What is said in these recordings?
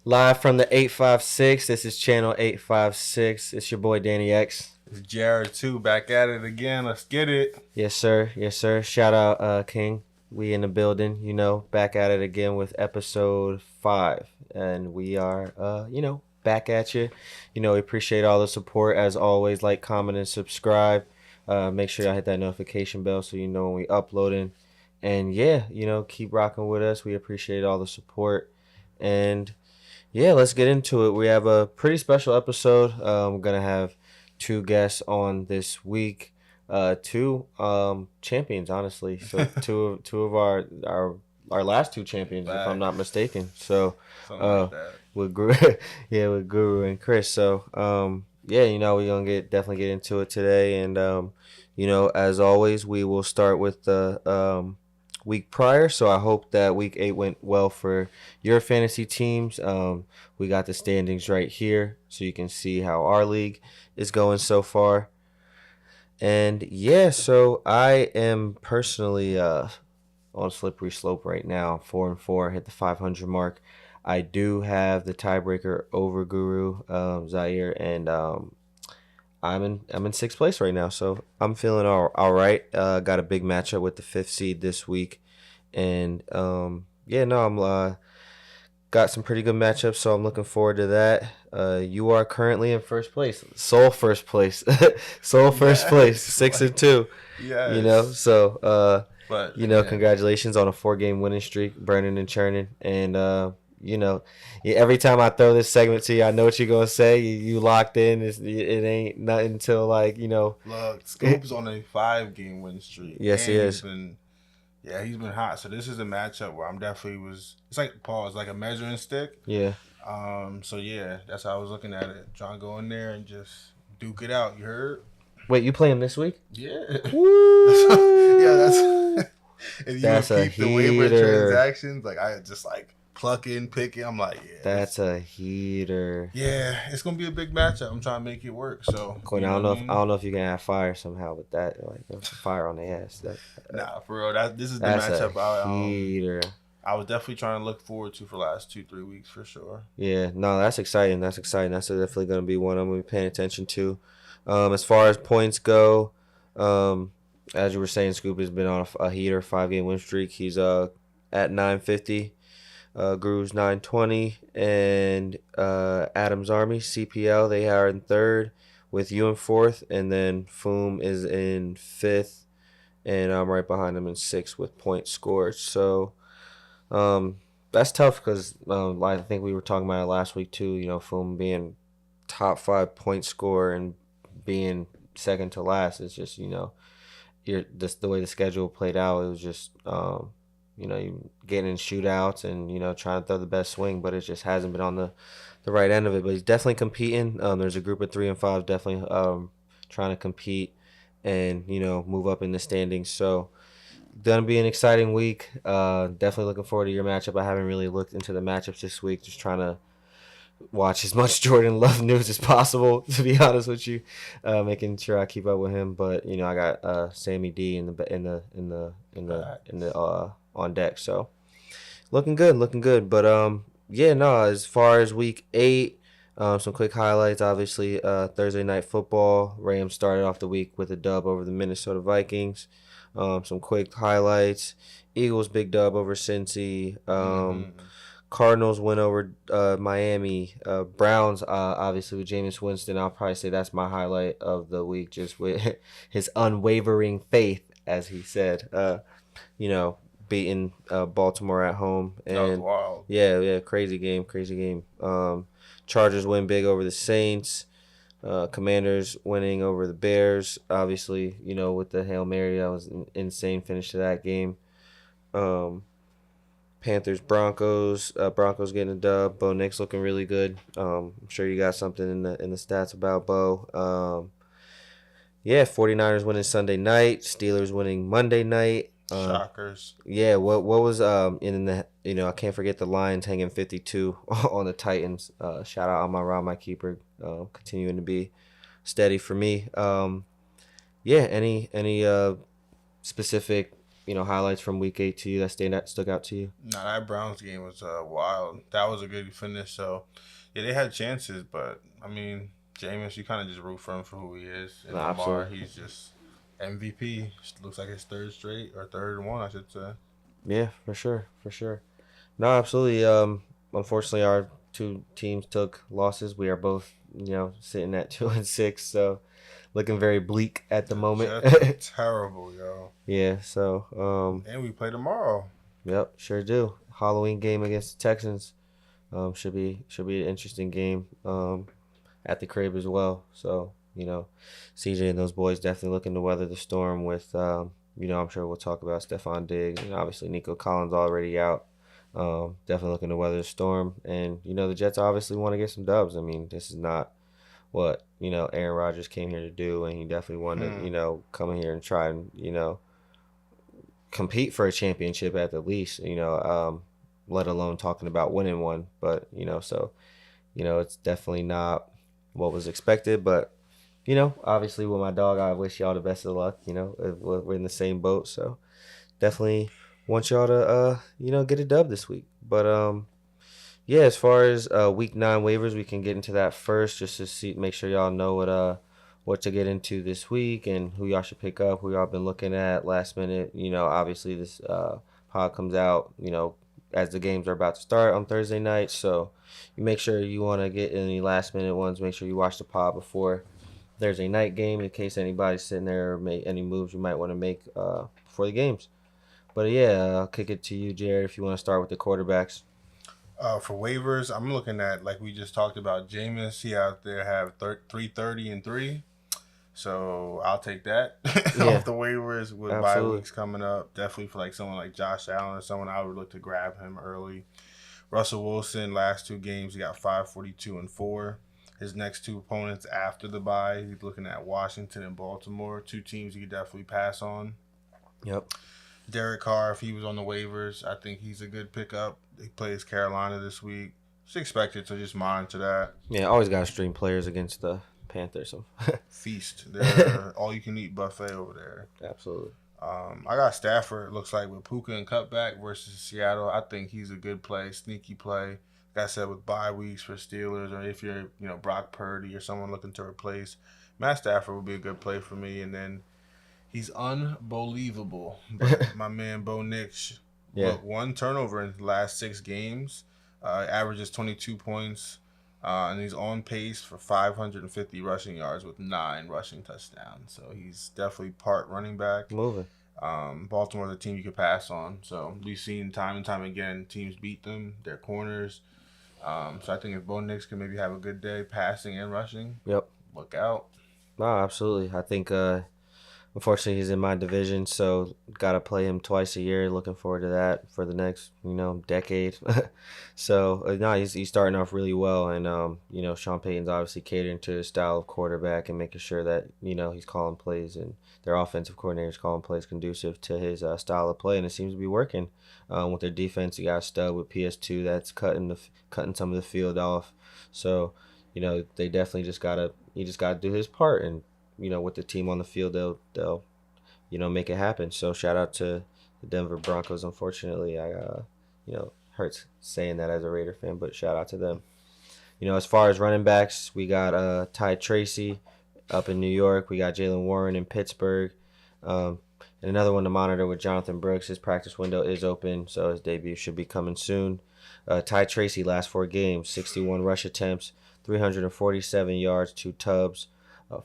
Live from the 856. This is channel 856. It's your boy Danny X. It's Jared too, back at it again. Let's get it. Yes, sir. Yes, sir. Shout out King. We in the building, back at it again with episode 5. And we are back at you. We appreciate all the support as always. Like, comment, and subscribe. Make sure y'all hit that notification bell so you know when we uploading. And yeah, keep rocking with us. We appreciate all the support. And yeah, let's get into it. We have a pretty special episode. We're gonna have two guests on this week. Two champions, honestly. So two of our last two champions, if I'm not mistaken. So Something like that. with Guru, yeah, with Guru and Kris. So yeah, we're gonna definitely get into it today. And as always, we will start with the week prior. So I hope that week 8 went well for your fantasy teams. We got the standings right here so you can see how our league is going so far. And yeah, so I am personally on a slippery slope right now. 4-4, hit the 500 mark. I do have the tiebreaker over Guru, Zahir, and I'm in sixth place right now, so I'm feeling all right. Got a big matchup with the 5th seed this week, and yeah, no, I'm got some pretty good matchups, so I'm looking forward to that. You are currently in first place, sole first place, sole first place, 6-2. Yeah. So But congratulations on a 4-game winning streak, burning and churning, and every time I throw this segment to you, I know what you're gonna say. You locked in. It ain't nothing until look, Scoop's on a 5-game win streak. Yes, he is. He's been hot. So this is a matchup where I'm definitely It's like pause, like a measuring stick. Yeah. So yeah, that's how I was looking at it. Trying to go in there and just duke it out. You heard? Wait, you play him this week? Yeah. Woo! That's a keep the waiver heater. Transactions. Like I just plucking, picking. I'm like, yeah. That's a heater. Yeah, it's gonna be a big matchup. I'm trying to make it work. So Quinn, I don't know if you can have fire somehow with that. Like fire on the ass. Nah, for real. This is the That's matchup a heater. I was definitely trying to look forward to for the last 2-3 weeks for sure. Yeah, no, that's exciting. That's definitely going to be one I'm going to be paying attention to. As far as points go, as you were saying, Scoop has been on a heater, 5-game win streak. He's at 950. Guru's 920, and Adam's Army CPL, they are in 3rd with you in 4th, and then Foom is in 5th, and I'm right behind him in 6th with points scored. So that's tough because I think we were talking about it last week too. Foom being top 5 point scorer and being second to last is just the way the schedule played out. It was just you getting in shootouts and trying to throw the best swing, but it just hasn't been on the right end of it. But he's definitely competing. There's a group of 3 and 5 definitely trying to compete and move up in the standings. So gonna be an exciting week. Definitely looking forward to your matchup. I haven't really looked into the matchups this week. Just trying to watch as much Jordan Love news as possible. To be honest with you, making sure I keep up with him. But I got Sammy D in the on deck. So looking good. But yeah, no. As far as week 8. Some quick highlights. Obviously, Thursday night football. Rams started off the week with a dub over the Minnesota Vikings. Some quick highlights. Eagles big dub over Cincy. Cardinals win over Miami. Browns obviously with Jameis Winston. I'll probably say that's my highlight of the week, just with his unwavering faith, as he said. Beating Baltimore at home. And that was wild. Yeah, crazy game. Chargers win big over the Saints. Commanders winning over the Bears. Obviously, with the Hail Mary, that was an insane finish to that game. Panthers, Broncos. Broncos getting a dub. Bo Nix looking really good. I'm sure you got something in the stats about Bo. 49ers winning Sunday night. Steelers winning Monday night. Shockers. Yeah, what was in the I can't forget the Lions hanging 52 on the Titans. Shout out Amon-Ra, my keeper, continuing to be steady for me. Any specific highlights from Week 8 to you that stuck out to you? Nah, that Browns game was wild. That was a good finish. So, yeah, they had chances, but I mean, Jameis, you kind of just root for him for who he is. And No, Lamar, absolutely. he's just MVP. Looks like his third straight or third and one, I should say. Yeah, for sure, for sure. No, absolutely. Unfortunately, our two teams took losses. We are both, sitting at 2-6, so looking very bleak at the The moment. Jets are terrible, yo. Yeah. So, And we play tomorrow. yep, sure do. Halloween game against the Texans. Should be an interesting game. At the crib as well. So, CJ and those boys definitely looking to weather the storm with, I'm sure we'll talk about Stephon Diggs and obviously Nico Collins already out. Definitely looking to weather the storm. And, the Jets obviously want to get some dubs. I mean, this is not what, Aaron Rodgers came here to do. And he definitely wanted to, come in here and try and, compete for a championship at the least, let alone talking about winning one. But, it's definitely not what was expected, but obviously with my dog, I wish y'all the best of luck. We're in the same boat, so definitely want y'all to get a dub this week. But yeah, as far as week 9 waivers, we can get into that first, just to make sure y'all know what to get into this week and who y'all should pick up, who y'all been looking at last minute. Obviously this pod comes out as the games are about to start on Thursday night, so you make sure you want to get any last minute ones. Make sure you watch the pod before Thursday night game in case anybody's sitting there or make any moves you might want to make before the games. But yeah, I'll kick it to you, Jared, if you want to start with the quarterbacks. For waivers, I'm looking at, like we just talked about, Jameis. He out there have 330 and 3. So I'll take that Yeah, off the waivers with bye absolutely. weeks coming up. Definitely for like someone like Josh Allen or someone, I would look to grab him early. Russell Wilson, last 2 games, he got 542 and 4. His next 2 opponents after the bye, he's looking at Washington and Baltimore. 2 teams he could definitely pass on. Yep. Derek Carr, if he was on the waivers, I think he's a good pickup. He plays Carolina this week. It's expected, to just monitor that. Yeah, always got to stream players against the Panthers. So. Feast. They're all-you-can-eat buffet over there. Absolutely. I got Stafford, it looks like, with Puka and cutback versus Seattle. I think he's a good play, sneaky play. Like I said, with bye weeks for Steelers, or if you're, Brock Purdy or someone looking to replace, Matt Stafford would be a good play for me. And then he's unbelievable. But my man Bo Nix, Yeah. look, 1 turnover in the last 6 games, averages 22 points, and he's on pace for 550 rushing yards with 9 rushing touchdowns. So he's definitely part running back. Moving. Baltimore's a team you could pass on. So we've seen time and time again teams beat them, their corners. So I think if Bo Nix can maybe have a good day passing and rushing, Yep. look out. No, absolutely. I think unfortunately he's in my division, so got to play him twice a year. Looking forward to that for the next decade. So no, he's starting off really well, and Sean Payton's obviously catering to his style of quarterback and making sure that he's calling plays and their offensive coordinator's calling plays conducive to his style of play, and it seems to be working. With their defense, you got a stud with PS2 that's cutting some of the field off. So they definitely just gotta do his part, and with the team on the field, they'll make it happen. So shout out to the Denver Broncos. Unfortunately, I hurts saying that as a Raider fan, but shout out to them. As far as running backs, we got Ty Tracy up in New York. We got Jalen Warren in Pittsburgh. And another one to monitor with Jonathan Brooks. His practice window is open, so his debut should be coming soon. Ty Tracy, last 4 games, 61 rush attempts, 347 yards, 2 tubs,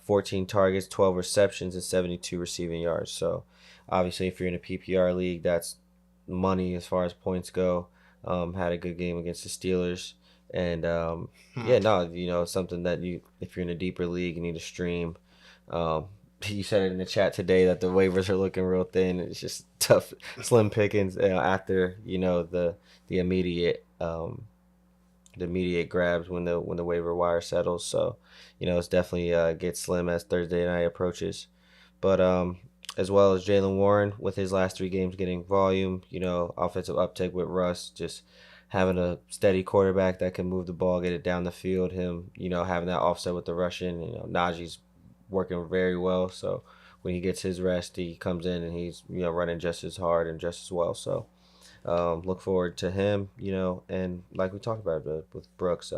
14 targets, 12 receptions, and 72 receiving yards. So, obviously, if you're in a PPR league, that's money as far as points go. Had a good game against the Steelers. And, something that if you're in a deeper league, you need to stream. You said it in the chat today that the waivers are looking real thin. It's just tough, slim pickings after the immediate grabs when the waiver wire settles. So it's definitely gets slim as Thursday night approaches. But as well as Jalen Warren with his last 3 games getting volume, offensive uptick with Russ, just having a steady quarterback that can move the ball, get it down the field. Him, having that offset with the Russian, Najee's working very well. So when he gets his rest, he comes in and he's running just as hard and just as well. So look forward to him. And like we talked about with Brooks,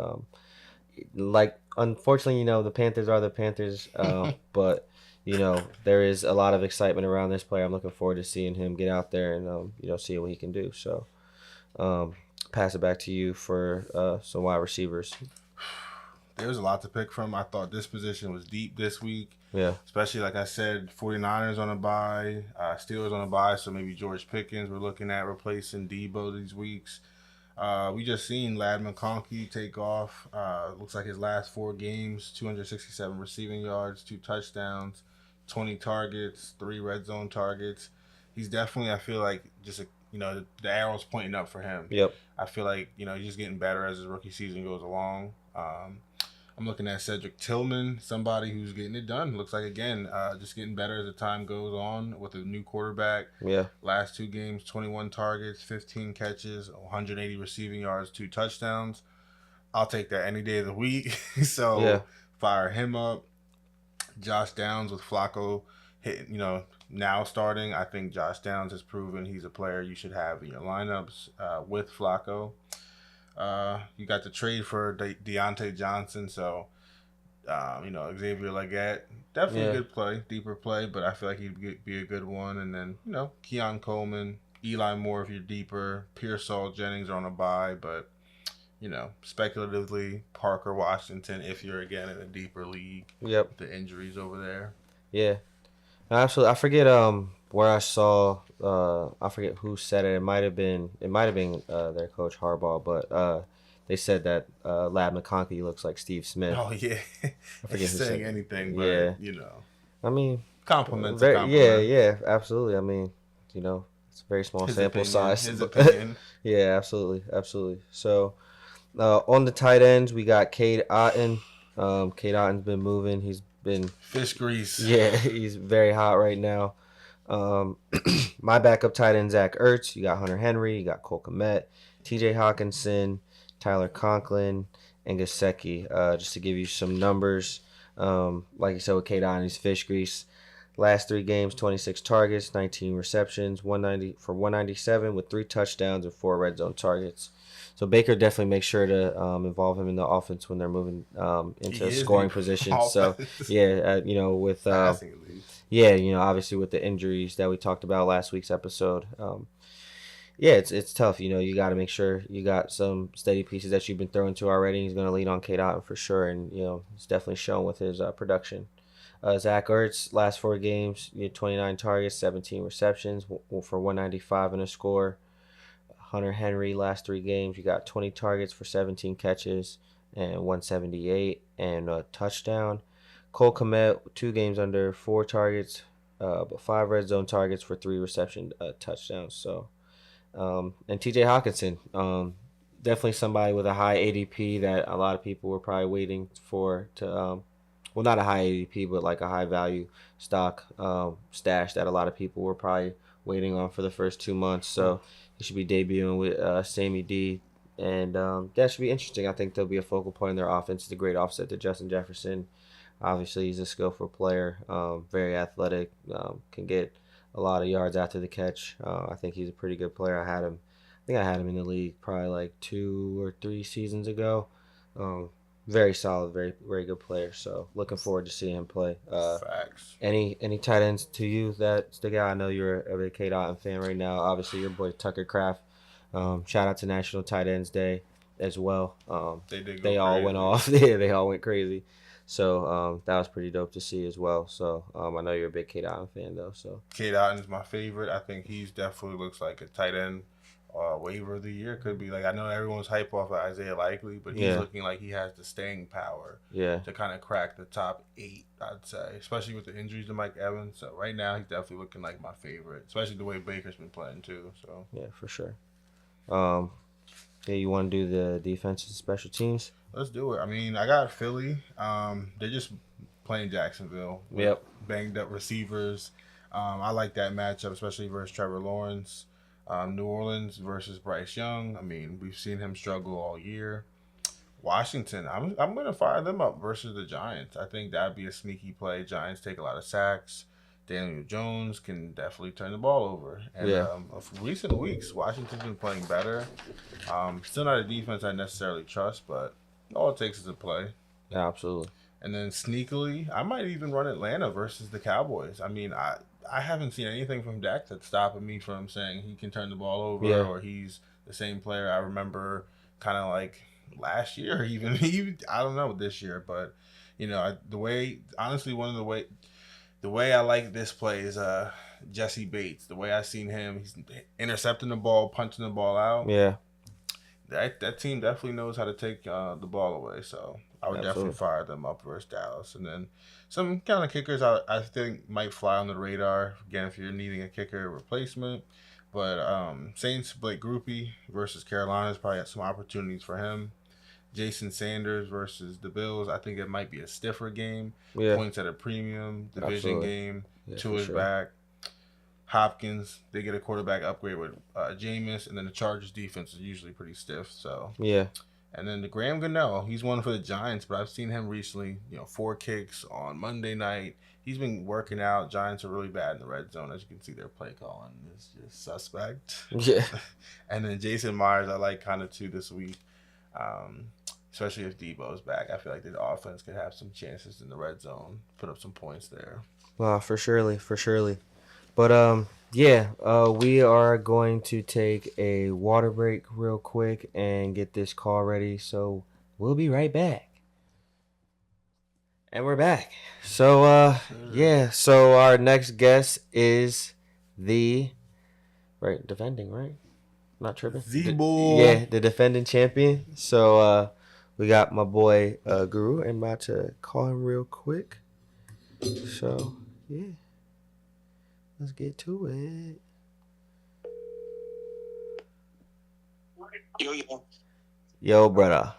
like unfortunately, the Panthers are the Panthers, but there is a lot of excitement around this player. I'm looking forward to seeing him get out there and see what he can do. So pass it back to you for some wide receivers. There's a lot to pick from. I thought this position was deep this week. Yeah. Especially, like I said, 49ers on a bye, Steelers on a bye, so maybe George Pickens we're looking at replacing Debo these weeks. We just seen Ladd McConkey take off. Looks like his last 4 games, 267 receiving yards, 2 touchdowns, 20 targets, 3 red zone targets. He's definitely, I feel like, just the arrow's pointing up for him. Yep. I feel like, he's just getting better as his rookie season goes along. I'm looking at Cedric Tillman, somebody who's getting it done. Looks like, again, just getting better as the time goes on with a new quarterback. Yeah. Last 2 games, 21 targets, 15 catches, 180 receiving yards, 2 touchdowns. I'll take that any day of the week. So fire him up. Josh Downs with Flacco hitting, now starting. I think Josh Downs has proven he's a player you should have in your lineups with Flacco. You got the trade for Deontay Johnson, so Xavier Legette, definitely a good play, deeper play, but I feel like he'd be a good one. And then Keon Coleman, Eli Moore if you're deeper, Pearsall Jennings are on a bye, but speculatively Parker Washington if you're again in a deeper league. Yep. The injuries over there. Yeah, absolutely. I forget where I saw. I forget who said it. It might have been their coach Harbaugh, but they said that Ladd McConkey looks like Steve Smith. Oh yeah, I forget who saying anything, but I mean, compliments. Yeah, absolutely. I mean, it's a very small sample size. His opinion. Yeah, absolutely. So on the tight ends, we got Cade Otton. Cade Otton's been moving. He's been fish grease. Yeah, he's very hot right now. My backup tight end, Zach Ertz. You got Hunter Henry. You got Cole Kmet, T.J. Hawkinson, Tyler Conklin, and Gesicki. Just to give you some numbers, like you said with Cade Otton, he's fish grease. Last 3 games, 26 targets, 19 receptions, 190 for 197 with 3 touchdowns and 4 red zone targets. So Baker definitely makes sure to involve him in the offense when they're moving into scoring positions. So with obviously with the injuries that we talked about last week's episode, it's tough. You got to make sure you got some steady pieces that you've been throwing to already. He's going to lean on Cade Otton for sure, and he's definitely shown with his production. Zach Ertz, last 4 games, 29 targets, 17 receptions for 195 and a score. Hunter Henry, last 3 games, you got 20 targets for 17 catches and 178 and a touchdown. Cole Kmet, 2 games under 4 targets, but 5 red zone targets for 3 reception touchdowns. So, and T.J. Hawkinson, definitely somebody with a high ADP that a lot of people were probably waiting for to. Well, not a high ADP, but like a high value stock stash that a lot of people were probably waiting on for the first 2 months. So he should be debuting with Sammy D, and that should be interesting. I think there'll be a focal point in their offense. It's a great offset to Justin Jefferson. Obviously, he's a skillful player, very athletic, can get a lot of yards after the catch. I think he's a pretty good player. I think I had him in the league probably like 2 or 3 seasons ago. Very solid, very very good player. So looking forward to seeing him play. Facts. Any tight ends to you that stick out? I know you're a big Cade Otton fan right now. Obviously, your boy Tucker Kraft. Shout out to National Tight Ends Day as well. They all went off. Yeah, they all went crazy. So that was pretty dope to see as well. So I know you're a big Cade Otton fan though. So Cade Otton's my favorite. I think he's definitely looks like a tight end. Waiver of the year could be like, I know everyone's hype off of Isaiah Likely, but he's looking like he has the staying power to kind of crack the top 8, I'd say, especially with the injuries to Mike Evans. So right now he's definitely looking like my favorite, especially the way Baker's been playing too. So yeah, for sure. You want to do the defense and special teams? Let's do it. I mean, I got Philly. They're just playing Jacksonville with banged up receivers. I like that matchup, especially versus Trevor Lawrence. New Orleans versus Bryce Young. I mean, we've seen him struggle all year. Washington, I'm going to fire them up versus the Giants. I think that'd be a sneaky play. Giants take a lot of sacks. Daniel Jones can definitely turn the ball over. And Yeah. of recent weeks, Washington's been playing better. Still not a defense I necessarily trust, but all it takes is a play. Yeah, absolutely. And then sneakily, I might even run Atlanta versus the Cowboys. I mean, I haven't seen anything from Dak that's stopping me from saying he can turn the ball over or he's the same player I remember kind of like last year, even I don't know this year, but the way honestly the way I like this play is Jesse Bates. The way I've seen him, he's intercepting the ball, punching the ball out. Yeah. That team definitely knows how to take the ball away. So I would definitely fire them up versus Dallas. And then some kind of kickers I think might fly on the radar. Again, if you're needing a kicker replacement. But Saints Blake Groupie versus Carolina's probably got some opportunities for him. Jason Sanders versus the Bills. I think it might be a stiffer game. Yeah. Points at a premium. Division game. Yeah, Tua's back. Hopkins, they get a quarterback upgrade with Jameis, and then the Chargers defense is usually pretty stiff. So yeah. And then the Graham Gano, he's one for the Giants, but I've seen him recently. 4 kicks on Monday night. He's been working out. Giants are really bad in the red zone, as you can see. Their play calling is just suspect. Yeah. And then Jason Myers, I like kind of too this week. Especially if Debo's back. I feel like the offense could have some chances in the red zone, put up some points there. Well, for surely. But we are going to take a water break real quick and get this call ready. So we'll be right back. And we're back. So so our next guest is the defending, right? Not tripping. Z-Bull. The defending champion. So we got my boy Guru, and I'm about to call him real quick. So yeah. Let's get to it. Yo, brother.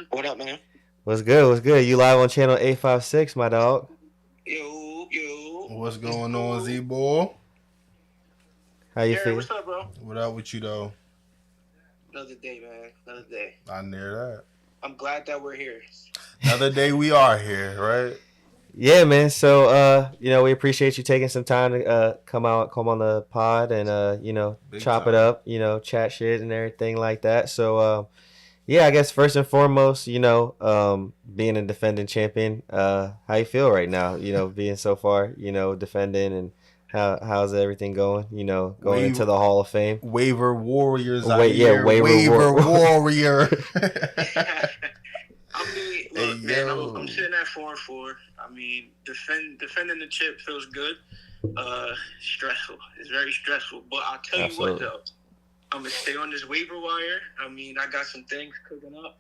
What up, man? What's good? You live on channel 856, my dog. Yo. What's going on, Z-Bull? How you feel? What's up, bro? What up with you, though? Another day, man. Another day. I near that. I'm glad that we're here. Another day we are here, right? Yeah, man. So, we appreciate you taking some time to come on the pod and, Big chop time. it up, chat shit and everything like that. So, I guess first and foremost, being a defending champion, how you feel right now, being so far, defending, and how's everything going, going into the Hall of Fame? Waiver Warriors. Waiver Warrior. I mean, look, man, I'm sitting at 4-4. I mean, defending the chip feels good. Stressful. It's very stressful. But I'll tell you what, though. I'm going to stay on this waiver wire. I mean, I got some things cooking up.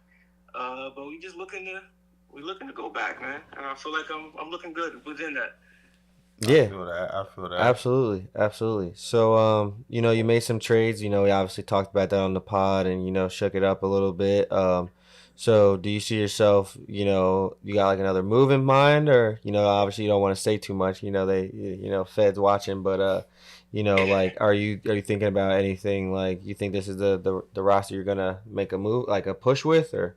But we just looking to go back, man. And I feel like I'm looking good within that. Yeah. I feel that. Absolutely. So, you made some trades. We obviously talked about that on the pod and, shook it up a little bit. So do you see yourself, you got like another move in mind, or, obviously you don't want to say too much, Fed's watching, but, like, are you thinking about anything, like, you think this is the roster you're going to make a move, like a push with, or,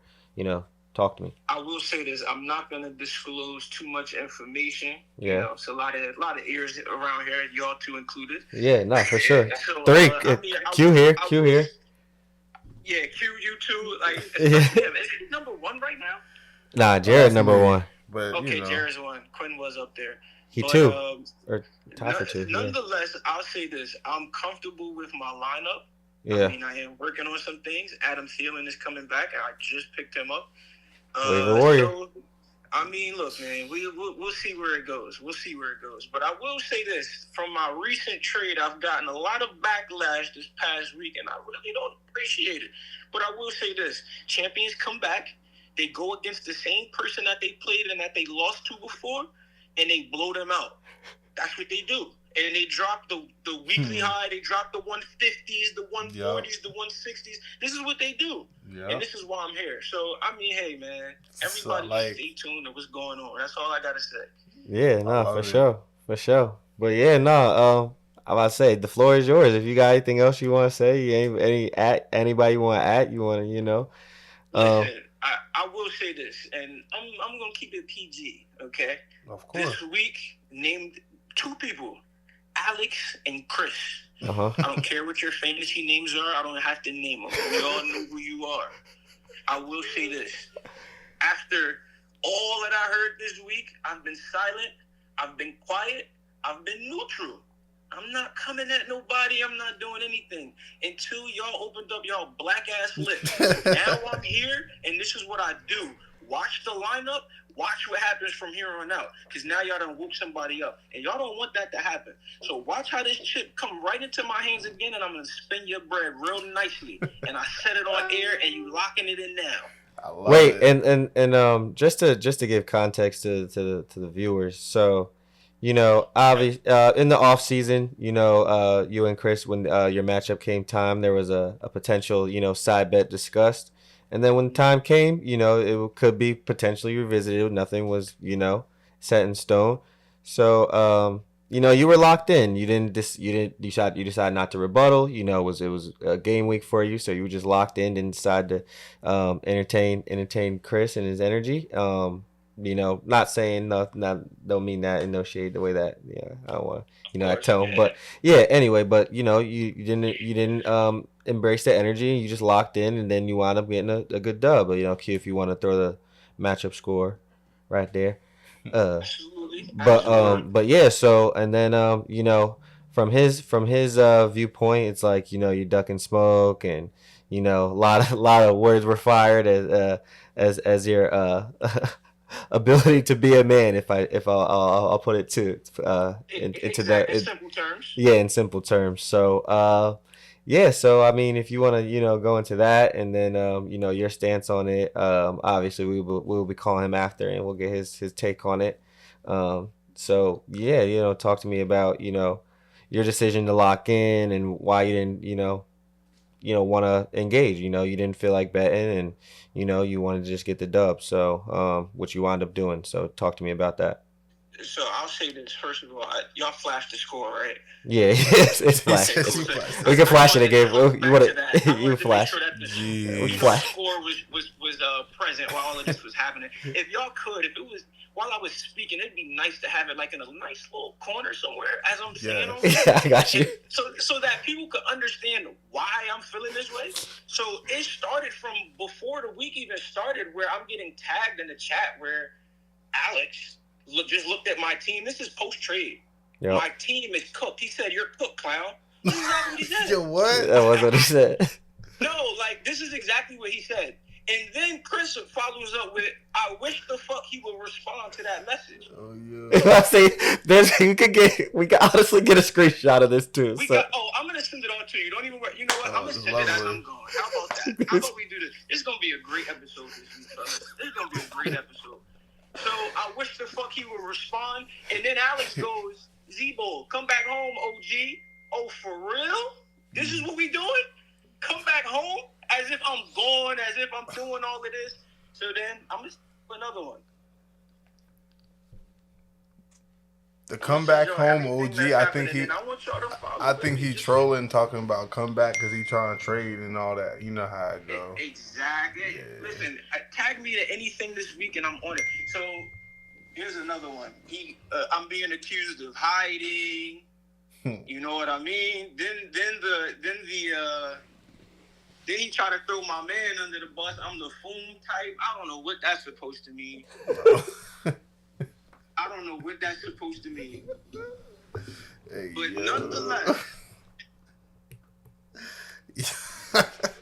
talk to me. I will say this. I'm not going to disclose too much information. Yeah. It's a lot of ears around here, y'all two included. Yeah, no, for sure. So, Q here. Yeah, Q, you too. Like, is he number one right now? Nah, Jared number one. But, okay, Jared's one. Quinn was up there. He two. Or tied for two. Nonetheless, I'll say this. I'm comfortable with my lineup. Yeah. I mean, I am working on some things. Adam Thielen is coming back. I just picked him up. Waiver Warrior. So, I mean, look, man, we'll see where it goes. But I will say this. From my recent trade, I've gotten a lot of backlash this past week, and I really don't appreciate it. But I will say this. Champions come back. They go against the same person that they played and that they lost to before, and they blow them out. That's what they do. And they drop the weekly high. They drop the 150s, the 140s, the 160s. This is what they do. Yep. And this is why I'm here. So, I mean, hey, man, everybody stay tuned to what's going on. That's all I got to say. Yeah, no, for sure. But, yeah, no, I'm about to say, the floor is yours. If you got anything else you want to say, anybody you want to add, you want to, Listen, I will say this, and I'm going to keep it PG, okay? Of course. This week, named Two people, Alex and Kris. Uh-huh. I don't care what your fantasy names are. I don't have to name them. We all know who you are. I will say this. After all that I heard this week, I've been silent. I've been quiet. I've been neutral. I'm not coming at nobody. I'm not doing anything until y'all opened up y'all black ass lips. Now I'm here, and this is what I do. Watch the lineup. Watch what happens from here on out. Because now y'all done whoop somebody up. And y'all don't want that to happen. So watch how this chip come right into my hands again, and I'm going to spin your bread real nicely. And I set it on air, and you locking it in now. I love Wait, it. and just to give context to the viewers, so obviously in the off season, you and Kris, when your matchup came time, there was a potential side bet discussed, and then when time came, it could be potentially revisited. Nothing was set in stone, so you were locked in. You decided not to rebuttal. It was a game week for you, so you were just locked in. Didn't decide to entertain Kris and his energy. Not saying don't mean that in no shade the way that I don't want I tell him, but anyway, but you didn't embrace the energy. You just locked in, and then you wound up getting a good dub. Q, if you want to throw the matchup score right there. Absolutely. But yeah, so and then from his viewpoint, it's like you duck and smoke, and a lot of words were fired as your ability to be a man, if I'll put it into that in simple terms. Yeah, in simple terms. So so I mean, if you want to go into that, and then your stance on it, obviously we'll be calling him after, and we'll get his take on it. So yeah, talk to me about your decision to lock in, and why you didn't want to engage. You didn't feel like betting, and you wanted to just get the dub. So what you wound up doing. So talk to me about that. So I'll say this first of all. Y'all flashed the score, right? Yeah, it's flash. We can flash it again. You want to? You flash. Sure that the score was present while all of this was happening. If y'all could, if it was while I was speaking, it'd be nice to have it like in a nice little corner somewhere as I'm saying. Yeah, I got you. So that people could understand why I'm feeling this way. So it started from before the week even started, where I'm getting tagged in the chat where Alex just looked at my team. This is post trade. Yep. My team is cooked. He said, "You're cooked, clown." This is exactly what he said. Yo, what? That was what he said. No, this is exactly what he said. And then Kris follows up with, "I wish the fuck he would respond to that message." Oh yeah. I say we could honestly get a screenshot of this too. I'm gonna send it on to you. Don't even worry. You know what? I'm gonna send it as I'm going. How about that? How about we do this? It's gonna be a great episode this week, fellas. It's gonna be a great episode. So I wish the fuck he would respond. And then Alex goes, "Zebo, come back home, OG." Oh, for real? This is what we doing? Come back home? As if I'm gone, as if I'm doing all of this. So then I'm going to do another one. The comeback home OG, I think he trolling, talking about comeback because he trying to trade and all that. You know how it go. Exactly. Yeah. Listen, tag me to anything this week and I'm on it. So here's another one. I'm being accused of hiding. You know what I mean? Then he tried to throw my man under the bus. I'm the foom type. I don't know what that's supposed to mean. I don't know what that's supposed to mean. Hey, but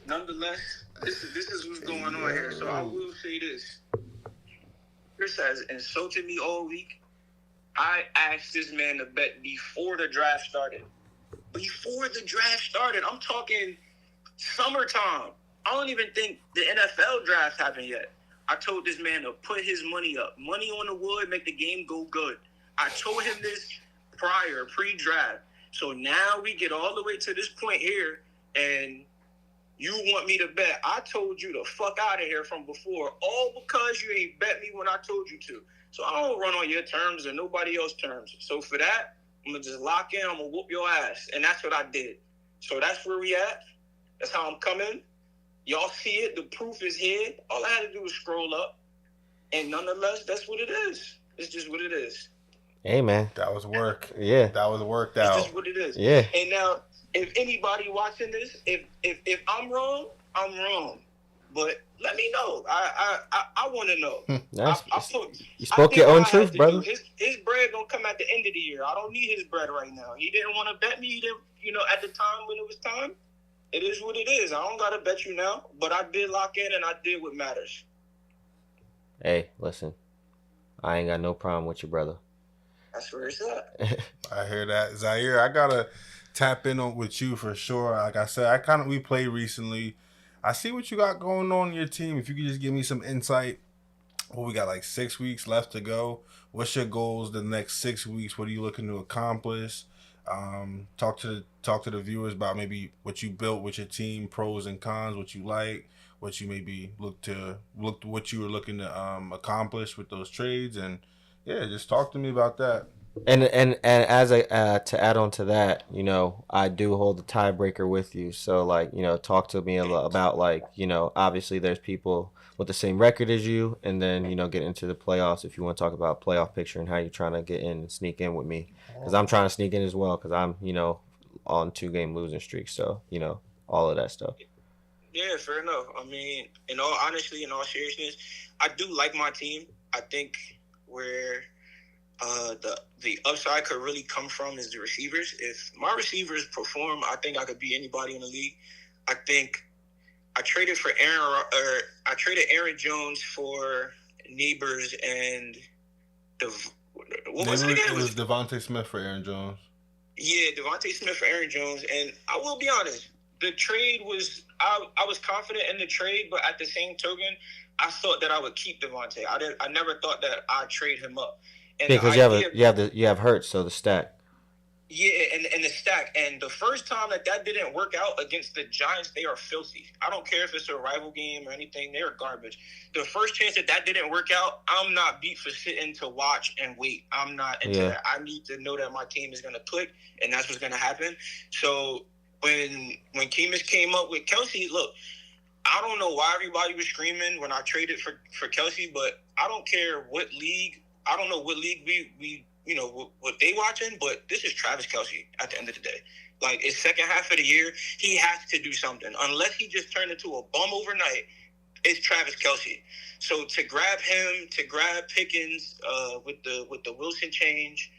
nonetheless, this is what's going on here. So I will say this. Kris has insulted me all week. I asked this man to bet before the draft started. Before the draft started. I'm talking summertime. I don't even think the NFL draft happened yet. I told this man to put his money up. Money on the wood, make the game go good. I told him this pre-draft. So now we get all the way to this point here, and you want me to bet. I told you to fuck out of here from before, all because you ain't bet me when I told you to. So I don't run on your terms or nobody else's terms. So for that, I'm going to just lock in. I'm going to whoop your ass. And that's what I did. So that's where we at. That's how I'm coming. Y'all see it. The proof is here. All I had to do was scroll up. And nonetheless, that's what it is. It's just what it is. Hey, man. That was work. Yeah. That was worked It's out. just what it is. Yeah. And now, if anybody watching this, if I'm wrong, I'm wrong. But let me know. I want to know. Nice. I You spoke did your what own I had truth, to brother. do. His bread gonna come at the end of the year. I don't need his bread right now. He didn't want to bet me. He didn't, at the time when it was time. It is what it is. I don't gotta bet you now, but I did lock in and I did what matters. Hey, listen. I ain't got no problem with you, brother. That's where it's at. I hear that, Zahir. I gotta tap in on with you for sure. Like I said, we played recently. I see what you got going on in your team. If you could just give me some insight. Well, we got like 6 weeks left to go. What's your goals the next 6 weeks? What are you looking to accomplish? Talk to the viewers about maybe what you built with your team, pros and cons, what you like, what you maybe what you were looking to accomplish with those trades, and yeah, just talk to me about that. And as to add on to that, I do hold the tiebreaker with you. So like, talk to me about like, obviously there's people with the same record as you, and then get into the playoffs if you want to talk about playoff picture and how you're trying to get in and sneak in with me, because I'm trying to sneak in as well, because I'm on 2-game losing streak. So all of that stuff. Yeah, fair enough. I mean, in all seriousness, I do like my team. I think where the upside could really come from is the receivers. If my receivers perform, I think I could beat anybody in the league. I think I traded Aaron Jones for Neighbors and what was it again? It was Devontae Smith for Aaron Jones. Yeah, Devontae Smith for Aaron Jones. And I will be honest, the trade was I was confident in the trade, but at the same token, I thought that I would keep Devontae. I never thought that I'd trade him up. And because you have Hurts, so the stack. Yeah, and the stack. And the first time that didn't work out against the Giants, they are filthy. I don't care if it's a rival game or anything. They're garbage. The first chance that didn't work out, I'm not beat for sitting to watch and wait. I'm not into that. I need to know that my team is going to click, and that's what's going to happen. So when Kemis came up with Kelsey, look, I don't know why everybody was screaming when I traded for Kelsey, but I don't care what league. I don't know what league we what they watching, but this is Travis Kelsey at the end of the day. Like, it's second half of the year. He has to do something. Unless he just turned into a bum overnight, it's Travis Kelsey. So to grab him, to grab Pickens with the Wilson change,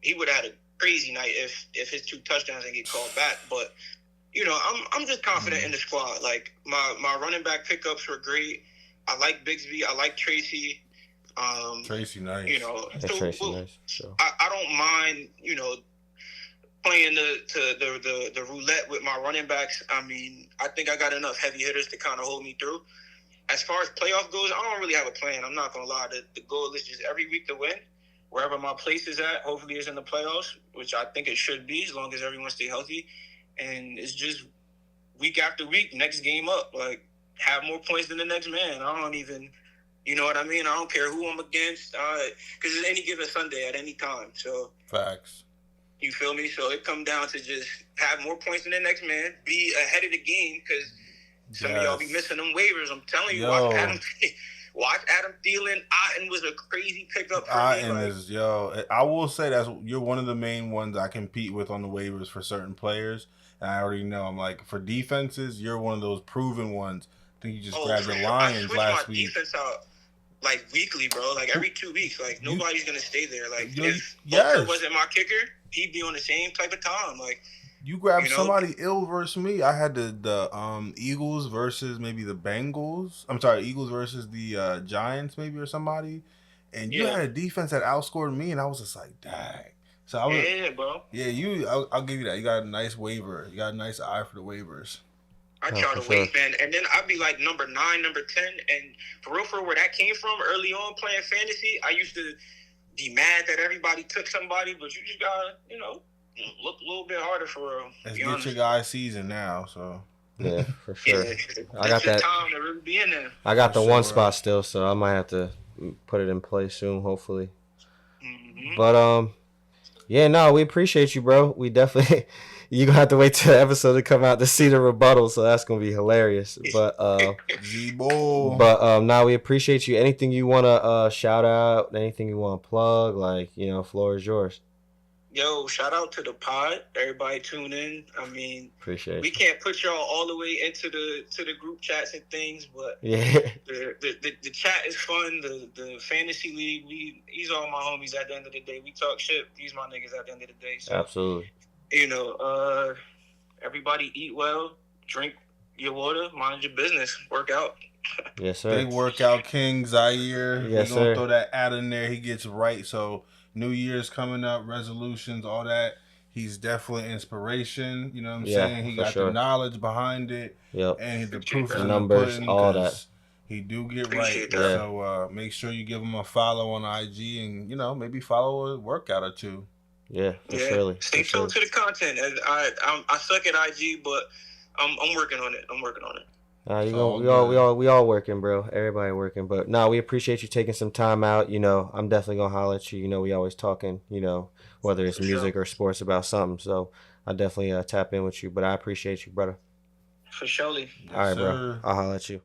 he would have had a crazy night if his 2 touchdowns didn't get called back. But, I'm just confident in the squad. Like, my running back pickups were great. I like Bigsby. I like Tracy. Tracy, nice. Tracy, nice. Sure. I don't mind, playing the roulette with my running backs. I mean, I think I got enough heavy hitters to kind of hold me through. As far as playoff goes, I don't really have a plan. I'm not gonna lie. The goal is just every week to win. Wherever my place is at, hopefully it's in the playoffs, which I think it should be as long as everyone stay healthy. And it's just week after week, next game up. Like, have more points than the next man. I don't even. You know what I mean? I don't care who I'm against, because it's any given Sunday at any time. So facts. You feel me? So it comes down to just have more points than the next man, be ahead of the game, because some of y'all be missing them waivers. I'm telling you, watch Adam Thielen. Otten was a crazy pickup for me. I will say you're one of the main ones I compete with on the waivers for certain players, and I already know. I'm like, for defenses, you're one of those proven ones. I think you just grabbed the Lions last week. Defense out like weekly, bro. Like every 2 weeks. Like nobody's gonna stay there. Like if Booker wasn't my kicker, he'd be on the same type of time. Like you grabbed somebody ill versus me. I had the Eagles versus maybe the Bengals. I'm sorry, Eagles versus the Giants maybe or somebody. And you had a defense that outscored me, and I was just like, dang. So I was, bro. Yeah, I'll give you that. You got a nice waiver. You got a nice eye for the waivers. I try to wait, man, and then I'd be like number 9, number 10, and for real, where that came from early on playing fantasy, I used to be mad that everybody took somebody, but you just gotta, look a little bit harder for real. Let's get your guys season now, so. Yeah, for sure. I got that time to really be in there. I got the one spot still, so I might have to put it in place soon, hopefully. Mm-hmm. But yeah, no, we appreciate you, bro. We definitely. You're gonna have to wait till the episode to come out to see the rebuttal, so that's gonna be hilarious. But Z-Bull. now we appreciate you. Anything you wanna shout out, anything you wanna plug, like, floor is yours. Yo, shout out to the pod. Everybody tune in. I mean, Appreciate we you. can't put y'all all the way into the group chats and things, but Yeah. the chat is fun. The fantasy league, these are all my homies at the end of the day. We talk shit. These my niggas at the end of the day. So, Absolutely. Everybody eat well, drink your water, mind your business, work out. Yes, sir. Big workout king, Zahir. Yes, We're going sir. to throw that ad in there. He gets right. So, New Year's coming up, resolutions, all that. He's definitely inspiration. You know what I'm saying? He got the knowledge behind it. Yep. And the proof is in numbers, the pudding, all that. He do get Appreciate right. that. So make sure you give him a follow on IG and, maybe follow a workout or two. Yeah, surely. Stay tuned to the content. I suck at IG, but I'm working on it. We all working, bro. Everybody working, but we appreciate you taking some time out. I'm definitely gonna holler at you. We always talking. Whether it's music or sports about something. So I definitely tap in with you. But I appreciate you, brother. For sure. Yes, all right, bro. I'll holler at you.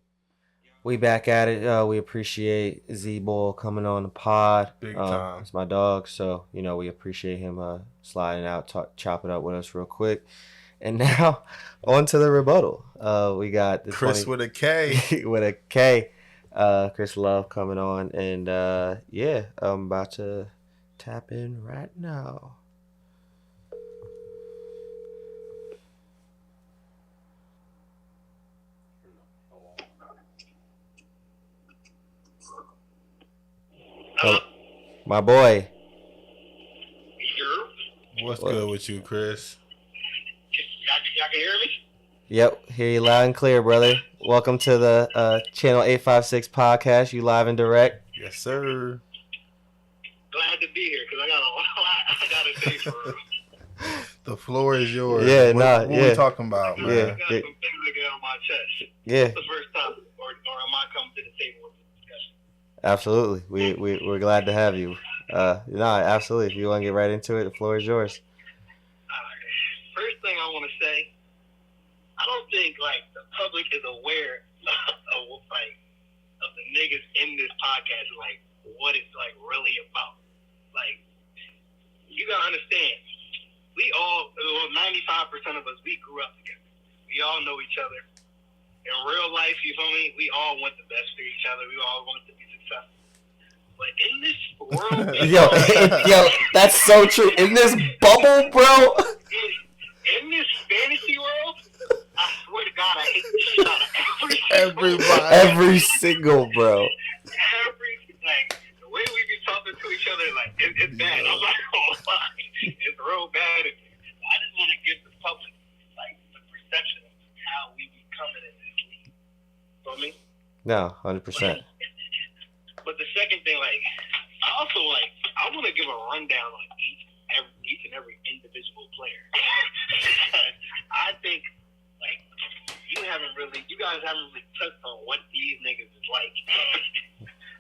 We back at it. We appreciate Z-Bull coming on the pod. Big time. It's my dog, so we appreciate him sliding out, chopping up with us real quick. And now, on to the rebuttal. We got the Kris with a K. with a K. Kris Love coming on, and I'm about to tap in right now. My boy. What's good with you, Kris? Y'all can hear me? Yep, hear you loud and clear, brother. Welcome to the Channel 856 podcast. You live and direct. Yes, sir. Glad to be here because I got a lot I got to say for real. The floor is yours. Yeah, what we talking about, man? I got some things to get on my chest. Yeah. It's the first time, or am I coming to the table with the discussion? Absolutely. We're glad to have you. Absolutely. If you want to get right into it, the floor is yours. First thing I want to say, I don't think the public is aware of the niggas in this podcast, what it's really about. You gotta understand, we all, 95% of us, we grew up together. We all know each other. In real life, you feel me? We all want the best for each other. We all want to be successful. But in this world, yo, that's so true. In this bubble, bro. In this fantasy world, I swear to God, I hate the shit out of everybody. Every single, bro. The way we be talking to each other, it's bad. I'm not gonna lie. It's real bad. I just want to give the public, the perception of how we be coming in this league. Feel me? No, 100%. But the second thing, I also, I want to give a rundown on each and every individual player. I think, you guys haven't really touched on what these niggas is like.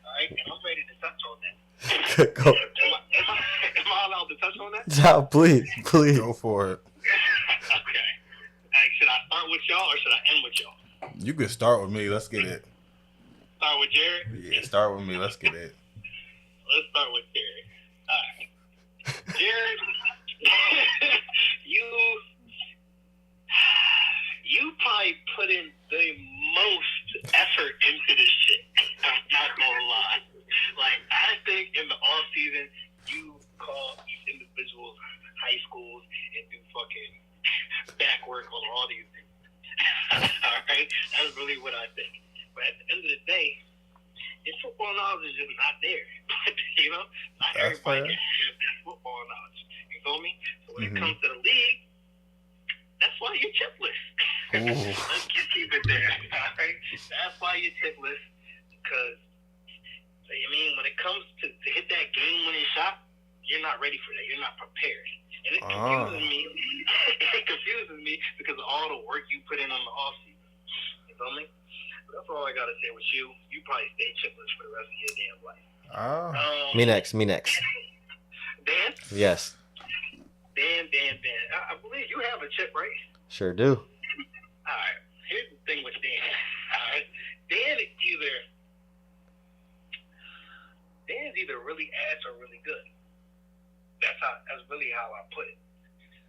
Alright, and I'm ready to touch on that. Go. Am I allowed to touch on that? No, please. Go for it. Okay. Should I start with y'all or should I end with y'all? You can start with me. Let's get it. Start with Jared? Yeah, start with me. Let's get it. Let's start with Jared. Alright. Jared, you probably put in the most effort into this shit. I'm not gonna lie. I think in the off season, you call these individuals high schools and do fucking back work on all these things. Alright? That's really what I think. But at the end of the day, your football knowledge is just not there. Not That's everybody fair. has this football knowledge. You feel me? So when it comes to the league, that's why you're chipless. Let's just keep it there. Alright? That's why you're chipless. Because, when it comes to hit that game-winning shot, you're not ready for that. You're not prepared. And it confuses me. It confuses me because of all the work you put in on the offseason. You feel me? But that's all I gotta say with you. You probably stay chipless for the rest of your damn life. Ah. Me next. Dan? Yes. Dan Dan. I believe you have a chip, right? Sure do. All right. Here's the thing with Dan. All right. Dan's either really ass or really good. That's really how I put it.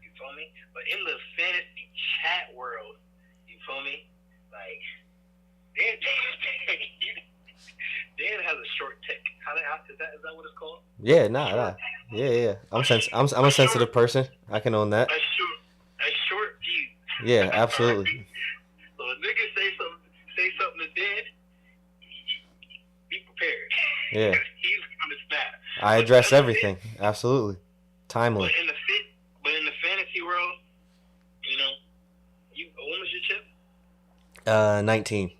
You feel me? But in the fantasy chat world, you feel me? Like Dan has a short tick. Is that what it's called? Yeah, nah. Yeah. I'm a sensitive person. I can own that. A short fuse. Yeah, absolutely. So a nigga say something to Dan, be prepared. Yeah. He's gonna snap. I address everything. Absolutely. Timely. But in the fantasy world, you know, when was your chip? 19. 19?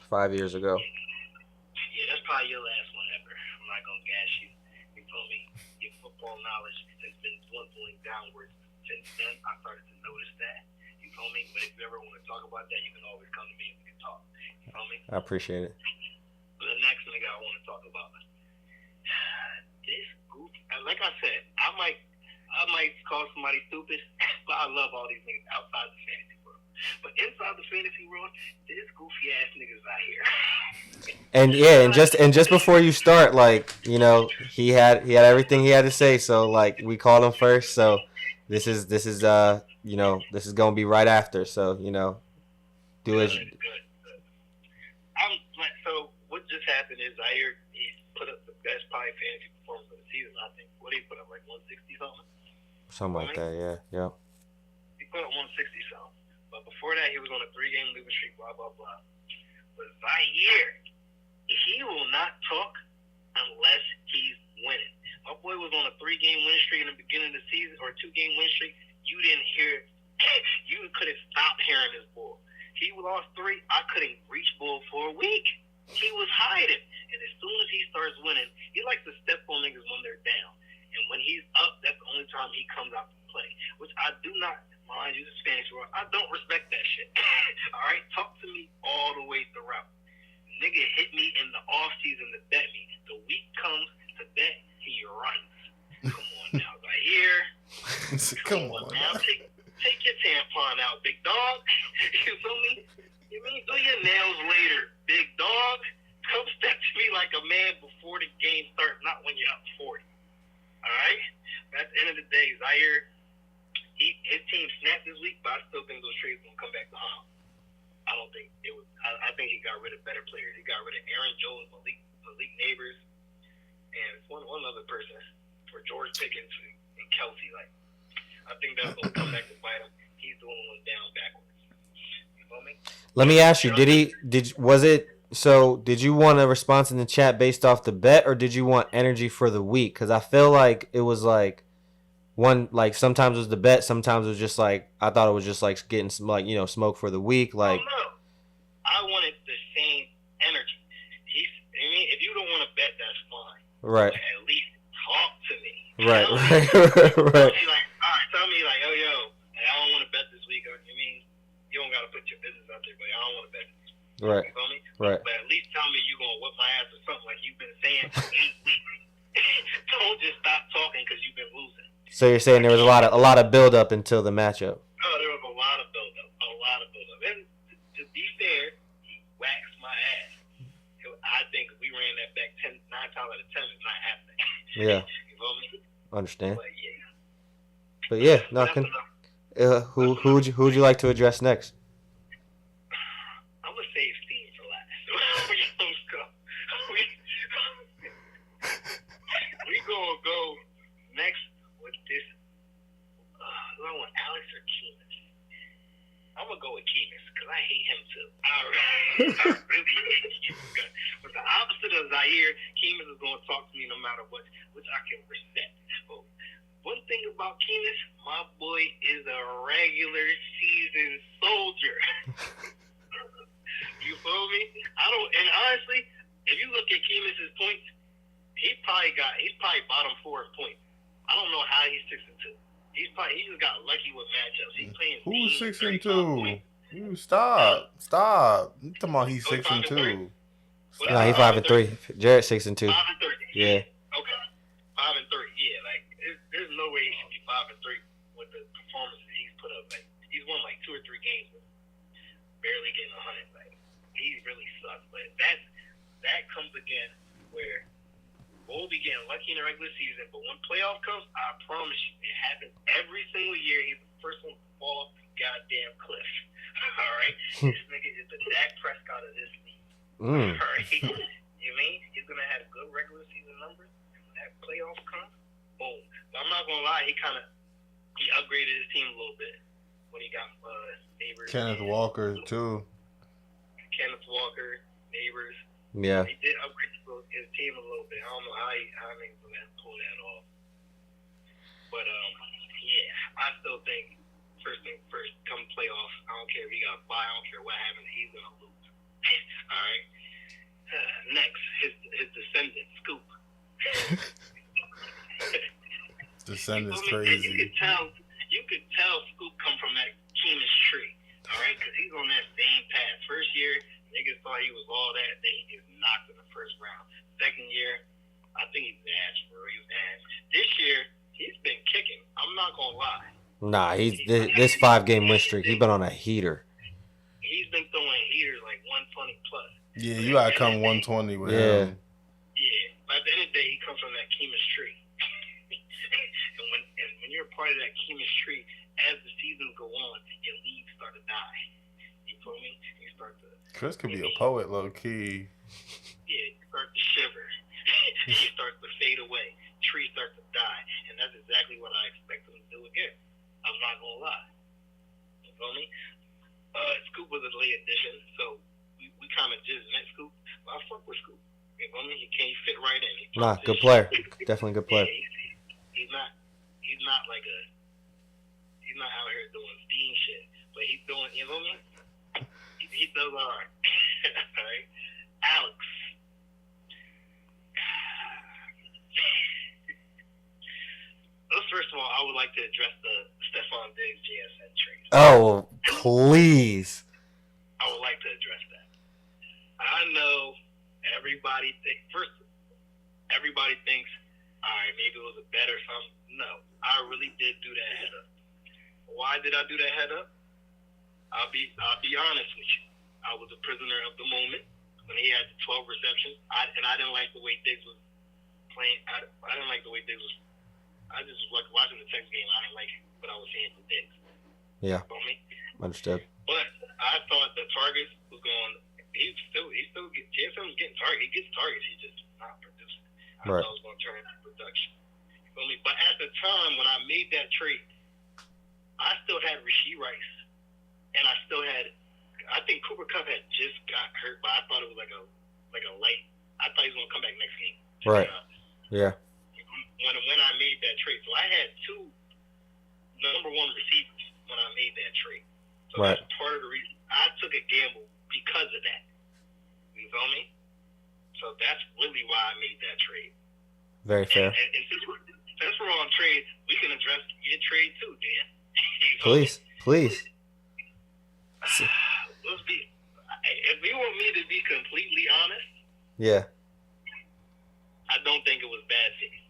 5 years ago. Yeah, that's probably your last one ever. I'm not gonna gas you. You feel me? Your football knowledge has been dwindling downwards since then. I started to notice that. You feel me? But if you ever want to talk about that, you can always come to me and we can talk. You feel me? I appreciate it. But the next nigga I want to talk about, this goof. Like I said, I might call somebody stupid, but I love all these niggas outside the fantasy world. But inside the fantasy world, this goofy ass niggas out here. And yeah, and just before you start, like, you know, he had everything he had to say. So like, we called him first. So this is you know, this is gonna be right after. So you know, do it. Good. So what just happened is Zahir, he put up the best probably fantasy performance of the season. I think what did he put up, like 160 something? Something like that. Yeah. He put up 160 something. But before that, he was on a 3-game losing streak. Blah blah blah. But Zahir, he will not talk unless he's winning. My boy was on a 3-game win streak in the beginning of the season, or a 2-game win streak. You didn't hear. You couldn't stop hearing his bull. He lost 3. I couldn't reach bull for a week. He was hiding, and as soon as he starts winning, he likes to step on niggas when they're down. And when he's up, that's the only time he comes out to play. Which I do not mind. You the Spanish world. I don't respect that shit. All right, talk to me all the way throughout. Nigga hit me in the off season to bet me. The week comes to bet, he runs. Come on now, Zahir. Come on now. Take your tampon out, big dog. You feel me? You mean do your nails later, big dog. Come step to me like a man before the game starts, not when you're up 40. All right? But at the end of the day, Zahir, his team snapped this week, but I still think those trades will come back to him. I don't think it was. I think he got rid of better players. He got rid of Aaron Jones, Malik Neighbors, and one other person for George Pickens and Kelsey. Like, I think that's gonna come back to bite him. He's the one down backwards. You feel me? Let me ask you: Did you want a response in the chat based off the bet, or did you want energy for the week? Because I feel like it was like one, like sometimes it was the bet, sometimes it was just like I thought it was just like getting some, like, you know, smoke for the week. Like, no, I wanted the same energy. I mean, if you don't want to bet, that's fine. Right. But at least talk to me. Right. Right. Tell me like, yo, I don't want to bet this week. I mean, you don't gotta put your business out there, but I don't want to bet this week. Right. You feel me? Right. But at least tell me you're gonna whip my ass or something like you've been saying for 8 weeks. Don't just stop talking because you've been losing. So you're saying there was a lot of build up until the matchup. Oh, there was a lot of build up. And to be fair, he waxed my ass. I think if we ran that back 9 times out of 10, it's not happening. Yeah. You feel me? Understand. But yeah. No, who would you like to address next? I'm gonna save Steve for last. we gonna go next with this. Do I want Alex or Keemus? I'm gonna go with Keemus because I hate him too. I really hate Keemus. But the opposite of Zahir, Keemus is gonna talk to me no matter what, which I can respect. But one thing about Keemus, my boy is a regular season soldier. You feel me? And honestly, if you look at Keemus's points, he's probably bottom 4 in points. I don't know how he's 6-2. He just got lucky with matchups. He's playing. Who's 6-2? Stop. You talking about he's 6-2? No, he's 5-3. Jared's 6-2. 5-3. Yeah. Okay. 5-3. Yeah, like there's no way he should be 5-3 with the performances he's put up. Like, he's won like 2 or 3 games, but barely getting 100. Like, he really sucks. But that comes again where we'll be getting lucky in the regular season, but when playoff comes, I promise you, it happens every single year. He's the first one to fall off the goddamn cliff. All right, this nigga is the Dak Prescott of this league. All right, you mean he's gonna have good regular season numbers, and when that playoff comes, boom. But I'm not gonna lie, he upgraded his team a little bit when he got Neighbors. Kenneth Walker too. Kenneth Walker, Neighbors. Yeah. He did upgrade his team a little bit. I don't know how niggas gonna pull that off. But yeah, I still think first thing first, come playoffs. I don't care if he got a bye. I don't care what happens. He's gonna lose. All right. Next, his descendant, Scoop. Descendant's You crazy. could tell Scoop come from that Kemis tree. All right, because he's on that same path. First year, niggas thought he was all that. Then he gets knocked in the first round. Second year, I think he's ass, bro. He's ass. This year, he's been kicking. I'm not gonna lie. Nah, this 5-game win streak. He's been on a heater. He's been throwing heaters like 120 plus. Yeah, you gotta come 120 with him. Yeah, but at the end of the day, he comes from that Kemis tree. and when you're a part of that Kemis tree, as the seasons go on, your leagues start to die. You feel me? You start to. Chris could be a poet, low key. Yeah, you start to shiver. You start to fade away. Trees start to die, and that's exactly what I expect them to do again. I'm not gonna lie. You feel me? Scoop was a late addition, so we kind of just met Scoop. But I fuck with Scoop. You feel me? He can't fit right in. Nah, good player. Definitely good player. Yeah, he's not like he's not out here doing steam shit, but he's doing. You know what I mean? He does all right. All right, Alex. First of all, I would like to address the Stephon Diggs JSN trade. Oh, please. I would like to address that. I know everybody thinks, all right, maybe it was a bet or something. No, I really did do that head up. Why did I do that head up? I'll be honest with you. I was a prisoner of the moment when he had the 12 receptions, and I didn't like the way Diggs was playing. I didn't like the way Diggs was. I just was watching the Texas game. I didn't like what I was seeing from Diggs. Yeah. You know me? Understood. But I thought the targets was going. He's still JSN was getting targets. He gets targets. He's just not producing. I thought it was going to turn into production. You feel me? But at the time when I made that trade, I still had Rasheed Rice, and I still had. I think Cooper Kupp had just got hurt, but I thought it was like a light. I thought he was going to come back next game. Right. Yeah. When I made that trade, so I had 2 number 1 receivers when I made that trade. So right. That's part of the reason I took a gamble because of that. You feel me? So that's really why I made that trade. Very fair. And since we're on trades, we can address your trade too, Dan. Please. Let's be. If you want me to be completely honest, yeah, I don't think it was bad faith.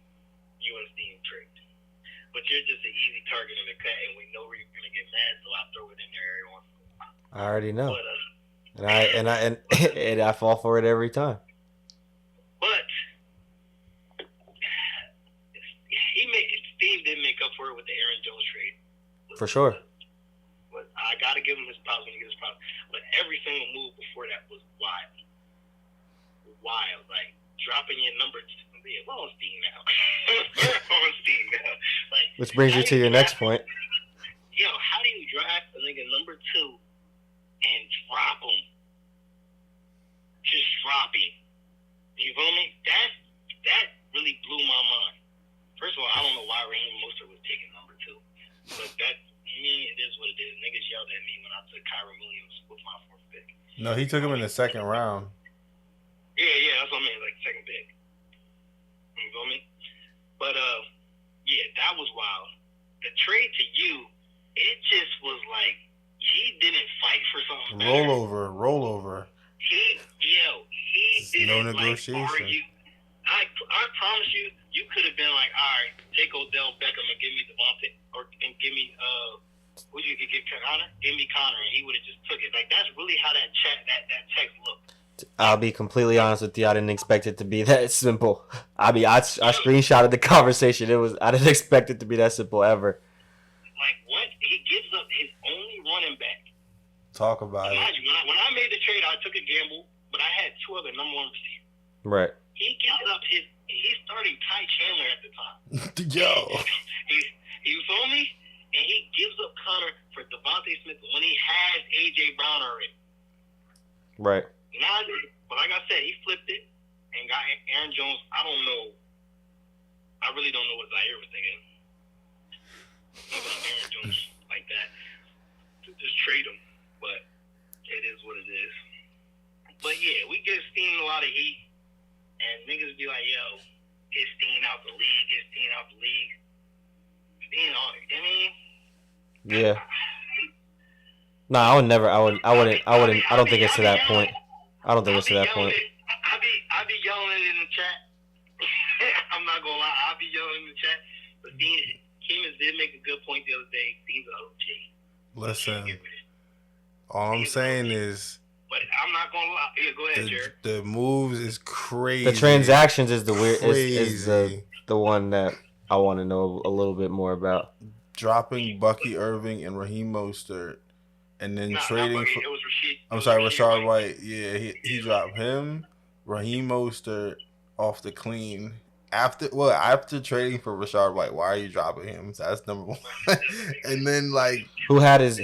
You and Steve trade, but you're just an easy target in the cut, and we know where you're gonna get mad, so I'll throw it in there every once in a while. I already know, but, and I fall for it every time. But Steve did make up for it with the Aaron Jones trade. For sure. But I gotta give him his props when he gets his props. But every single move before that was wild, like dropping your number. We're on Steve now. Like, which brings you to your next point. Yo, how do you draft a nigga number 2 and drop him? Just drop him. You feel me? That really blew my mind. First of all, I don't know why Raheem Mostert was taking number 2, but it is what it is. Niggas yelled at me when I took Kyron Williams with my 4th pick. No, he took him in the 2nd round. Yeah, that's what I mean, like 2nd pick. You feel me? But yeah, that was wild. The trade to you, it just was like he didn't fight for something better. Rollover. He didn't no negotiation. argue. I promise you, you could have been like, all right, take Odell Beckham and give me Devontae, and give me who you could get Connor? Give me Connor, and he would have just took it. Like that's really how that text looked. I'll be completely honest with you. I didn't expect it to be that simple. I screenshotted the conversation. I didn't expect it to be that simple ever. Like what? He gives up his only running back. Talk about it. When I made the trade, I took a gamble, but I had two other number one receivers. Right. He gives up he's starting Ty Chandler at the time. Yo. You feel me? And he gives up Connor for Devontae Smith when he has A.J. Brown already. Right. Now, but like I said, he flipped it and got Aaron Jones. I don't know. I really don't know what Zahir was thinking. About Aaron Jones like that. To just trade him. But it is what it is. But yeah, we give Steen a lot of heat. And niggas be like, yo, get Steen out the league. Steen on it. I mean, yeah. No, I would never. I wouldn't. I don't think it's to that point. I don't think it's to that point. I be yelling in the chat. I'm not gonna lie. I be yelling in the chat. But Keemus did make a good point the other day. Steen's an OG. Listen, all I'm saying is. But I'm not gonna lie. Yeah, go ahead, Jared. The moves is crazy. The transactions is the weird. Is the one that I want to know a little bit more about. Dropping Bucky Irving and Raheem Mostert, and then trading for. It was Rashid. I'm sorry, Rashard White. Yeah, he dropped him, Raheem Mostert off the clean. After trading for Rashard White, why are you dropping him? So that's number one. And then like who had his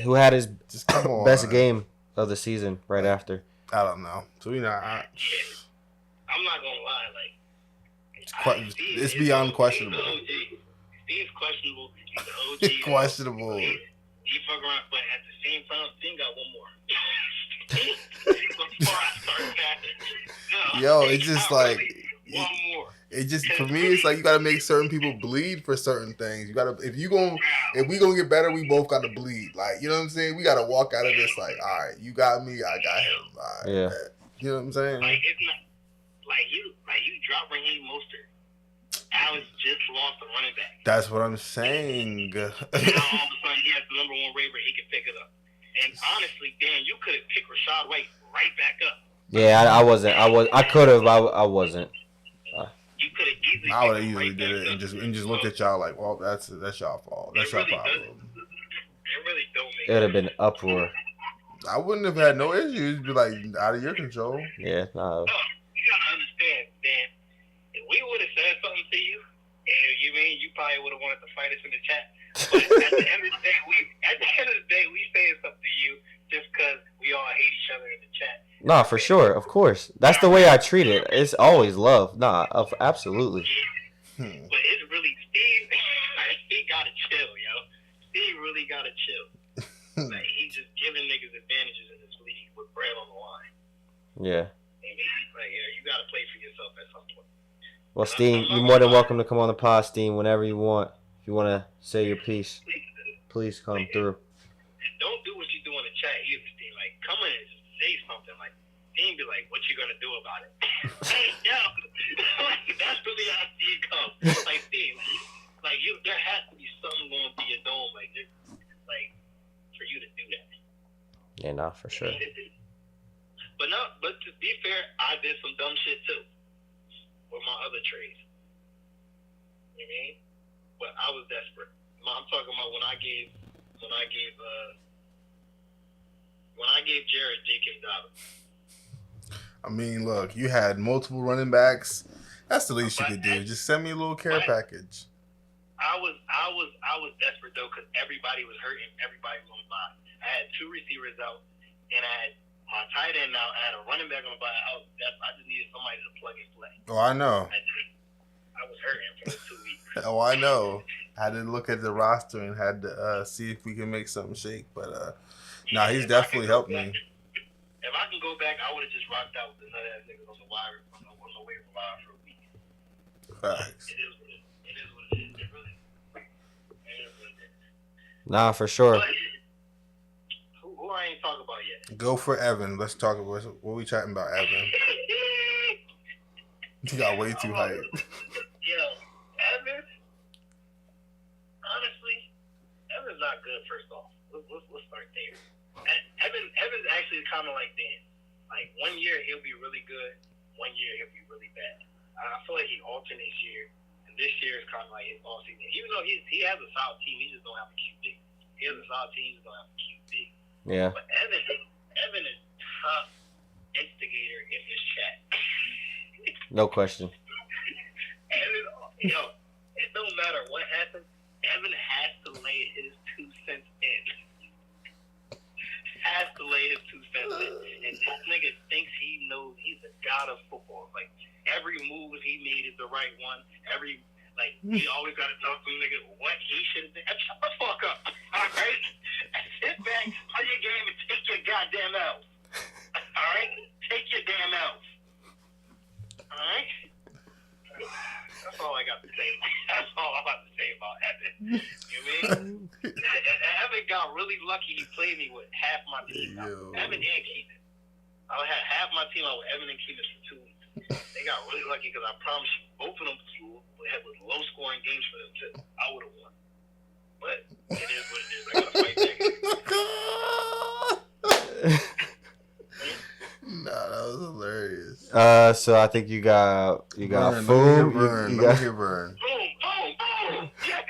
just come on, best game of the season right after? I don't know. So I'm not gonna lie, it's beyond questionable. Steve's questionable. He's the OG. Questionable. He fuck around, but at the same time, Steve got one more. Before I start passing. Yo, it's just like one more. It just for me, it's like you gotta make certain people bleed for certain things. You gotta if we gonna get better, we both gotta bleed. Like you know what I'm saying? We gotta walk out of this like, all right, you got me, I got him. All right, yeah. You know what I'm saying? Like it's not like you drop Raheem Mostert. Alex just lost a running back. That's what I'm saying. Now all of a sudden he has the number one waiver, he can pick it up. And honestly, Dan, you could have picked Rashad White right back up. Yeah, I wasn't. I could have. I wasn't. You could have easily. I would have easily did it and just looked at y'all like, well, that's y'all fault. That's y'all problem. It really don't make. It would have been uproar. I wouldn't have had no issues. Be like out of your control. Yeah, no. You gotta understand, Dan. If we would have said something to you, and you probably would have wanted to fight us in the chat. But at the end of the day, we saying something to you just because we all hate each other in the chat. Nah, for sure, of course. That's the way I treat it. It's always love. Nah, absolutely. But it's really Steve. He gotta chill, yo. Steve really gotta chill. Like he's just giving niggas advantages in this league with bread on the line. Yeah. And like, you gotta play for yourself at some point. Well, Steen, you're more than welcome to come on the pod, Steen, whenever you want. If you want to say your piece, please come through. Don't do what you do in the chat either, Steen. Like, come in and just say something. Like, Steen be like, what you gonna do about it? Hey, yo. Like, that's really how Steen comes. Like, Steen, like there has to be something going through your dome, like for you to do that. Yeah, nah, for sure. But to be fair, I did some dumb shit too with my other trades. You know what I mean? But I was desperate. I'm talking about when I gave Jared J.K. Dobbins. I mean, look, you had multiple running backs. That's the least you could do. Just send me a little care package. I was desperate though because everybody was hurting. Everybody was on the bye. I had two receivers out, and I had my tight end out. I had a running back on the bye. I just needed somebody to plug and play. Oh, I know. I was hurting for 2 weeks. Oh, I know. I had to look at the roster and had to see if we can make something shake. But he's definitely helped me. If I can go back, I would have just rocked out with the nut ass niggas on the wire for a week. Facts. It is what it is. It really is what it is. Nah, for sure. But, who I ain't talking about yet? Go for Evan. Let's talk about what we chatting about, Evan. You got way too hype. Yeah. first off. Let's start there. And Evan's actually kind of like Dan. Like 1 year he'll be really good, 1 year he'll be really bad. I feel like he alternates year, and this year is kind of like his all season. Even though he has a solid team, he just don't have a QB. He has a solid team, he just don't have a QB. Yeah. But Evan is top instigator in this chat. No question. Evan, it don't matter what happens. Evan has to lay his 2 cents in. Has to lay his 2 cents in. And this nigga thinks he knows he's a god of football. Like, every move he made is the right one. He always got to tell some nigga what he should have done. Shut the fuck up. All right? Sit back, play your game, and take your goddamn L's. All right? Take your damn L's. All right? That's all I got to say. That's all I'm about to say about Evan. You know what I mean? Evan got really lucky he played me with half my team out. Evan and Keenan. I had half my team out with Evan and Keenan for 2 weeks. They got really lucky because I promise you, both of them was low-scoring games for them, too. I would have won. But it is what it is. I got to fight back. Nah, that was hilarious. So I think you got Burn, Foom. Burn. You Let got me hear Burn. Boom. Yes.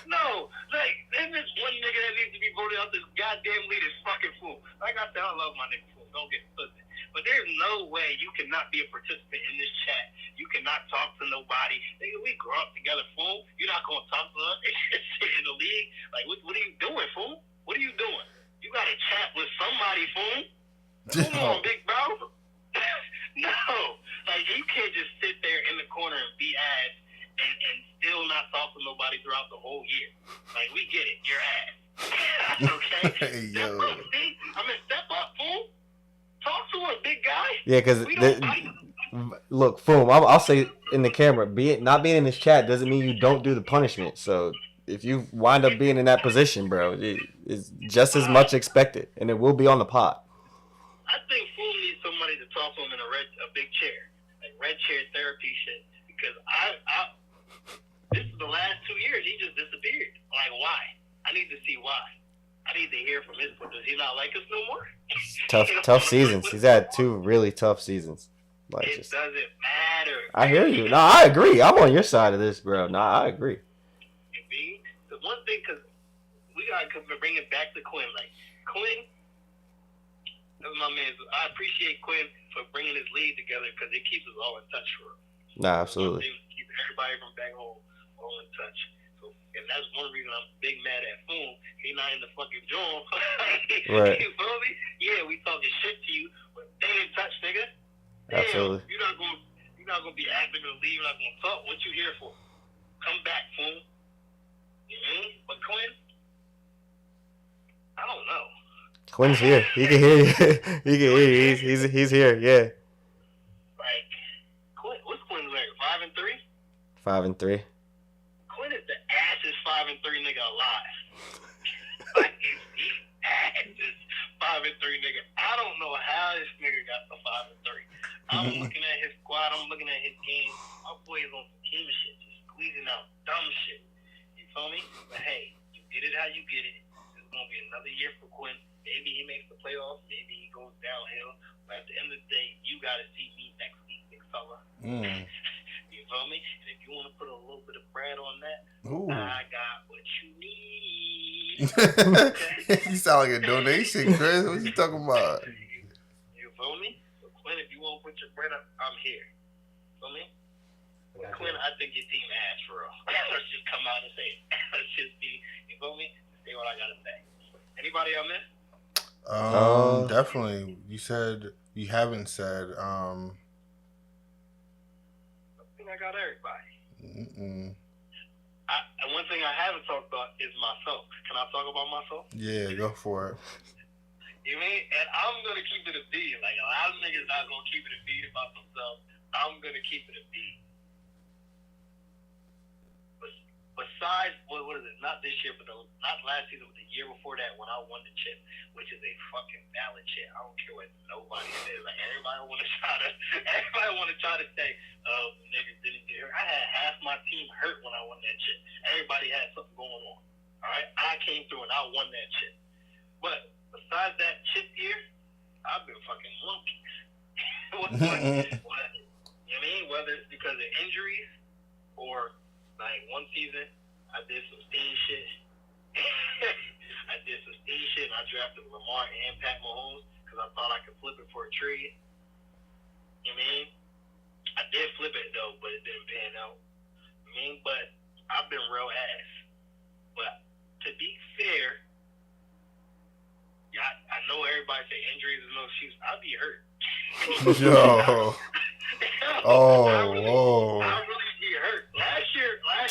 No, like, there's this one nigga that needs to be voted out this goddamn lead is fucking fool. Like I said, I love my nigga fool. Don't get twisted. But there's no way you cannot be a participant in this chat. You cannot talk to nobody. Nigga, we grew up together, fool. You're not going to talk to us in the league. Like, what are you doing, fool? What are you doing? You got to chat with somebody, fool. Come on, big bro. No. Like, you can't just sit there in the corner and be ass and still not talk to nobody throughout the whole year. Like, we get it. You're ass. Okay? Hey, Step yo. up, see? Step up, fool. Talk to us, big guy. Yeah, because look, Foom, I'll say in the camera, not being in this chat doesn't mean you don't do the punishment. So if you wind up being in that position, bro, it's just as much expected, and it will be on the pot. I think Fool needs somebody to talk to him in a big chair, like red chair therapy shit. Because this is the last 2 years he just disappeared. Like, why? I need to see why. I need to hear from his point. Does he not like us no more? Tough seasons. He's had 2 really tough seasons. Like, it doesn't matter. I hear you. No, I agree. I'm on your side of this, bro. No, I agree. You mean? The one thing, because we got to bring it back to Quinn. Like, Quinn, that's my man. I appreciate Quinn for bringing his league together because it keeps us all in touch for him. Nah, absolutely. Keep everybody from back home all in touch. So, and that's one reason I'm big mad at Foom. He not in the fucking joint. Right. You feel me? Yeah, we talking shit to you, but stay in touch, nigga. Damn, Absolutely. You're not gonna be active in the league. You're not gonna talk. What you here for? Come back, Foom. You mean? But Quinn, I don't know. Quinn's here. He can hear you. He can hear you. He's here. Yeah. Like, Quinn, what's Quinn's record? 5-3. 5-3. Quinn is the assest 5-3 nigga alive. Like, he assest 5-3 nigga. I don't know how this nigga got the 5-3. I'm looking at his squad. I'm looking at his game. My boy is on some team shit, just squeezing out dumb shit. You feel me? But hey, you get it how you get it. It's gonna be another year for Quinn. Maybe he makes the playoffs. Maybe he goes downhill. But at the end of the day, you gotta see me next week, big fella. You feel me? And if you want to put a little bit of bread on that, I got what you need. You sound like a donation, Chris. What you talking about? You feel me? So Quinn, if you want to put your bread up, I'm here. Feel me? But Quinn, I think your team ass for real. Let's just come out and say it. Let's just be, you feel me? Say what I gotta say. Anybody I missed? Definitely. You haven't said. I think I got everybody. One thing I haven't talked about is myself. Can I talk about myself? Yeah, go for it. You mean? And I'm gonna keep it a beat. Like, a lot of niggas not gonna keep it a beat about themselves. I'm gonna keep it a beat. Besides, what is it? Not this year, but not last season, but the year before that when I won the chip, which is a fucking valid chip. I don't care what nobody says. Like, everybody want to try to say, niggas didn't get hurt. I had half my team hurt when I won that chip. Everybody had something going on. Alright, I came through and I won that chip. But besides that chip year, I've been fucking monkeys. You know what I mean? Whether it's because of injuries or like one season I did some steam shit. I did some steam shit and I drafted Lamar and Pat Mahomes because I thought I could flip it for a trade. You know what I mean? I did flip it though, but it didn't pan out. I mean, but I've been real ass. But to be fair, I know everybody say injuries is no excuse. I'll be hurt. Yo. Oh, whoa. I really be hurt. Last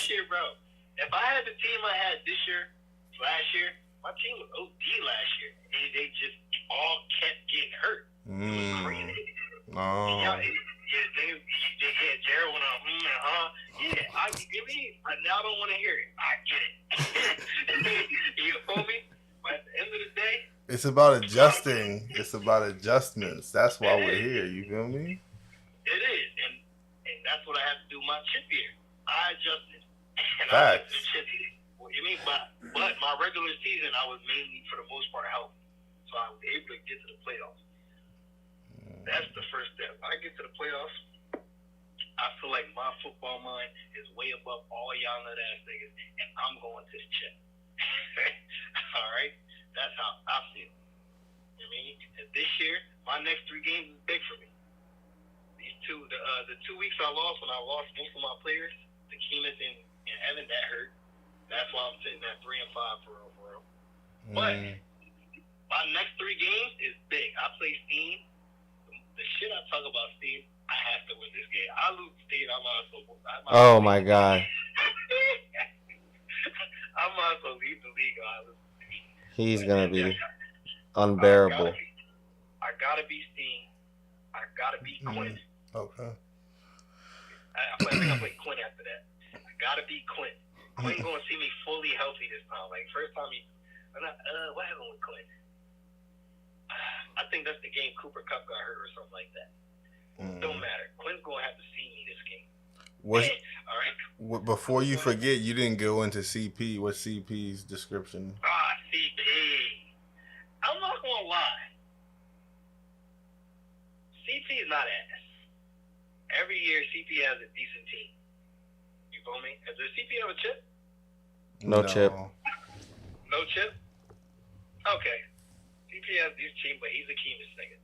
year, bro. If I had the team I had this year, last year, my team was OD last year. And they just all kept getting hurt. It was crazy. Oh. Yeah, Jared went on, yeah, I mean, I now don't want to hear it. I get it. You feel me? But at the end of the day, It's about adjusting. It's about adjustments. That's why we're here. You feel me? it is, and that's what I had to do my chip year. I adjusted, and I Facts. went to chip year. Well, you mean, but my regular season, I was mainly for the most part healthy, so I was able to get to the playoffs. That's the first step. When I get to the playoffs, I feel like my football mind is way above all y'all nut ass niggas, and I'm going to the chip. All right, that's how I feel. You know what I mean? And this year, my next 3 games is big for me. These two, the 2 weeks I lost when I lost most of my players, the Keemus and Evan, that hurt. That's why I'm sitting at 3-5 for real. But my next 3 games is big. I play Steam. The shit I talk about Steam, I have to win this game. I lose Steam, I might as well. Oh my God. I might as well leave the league. He's gonna be unbearable. I gotta be Steam. I gotta be Quinn. Okay. I think I play Quinn after that. I gotta be Quinn. Quinn gonna see me fully healthy this time. Like first time what happened with Quinn? I think that's the game Cooper Kupp got hurt or something like that. Don't matter. Quinn's gonna have to see me this game. All right. Before you forget, you didn't go into CP. What's CP's description? CP. I'm not gonna lie. CP is not ass. Every year CP has a decent team. You feel me? Does CP have a chip? No chip. No chip? Okay. CP has this team, but he's a Keemus nigga.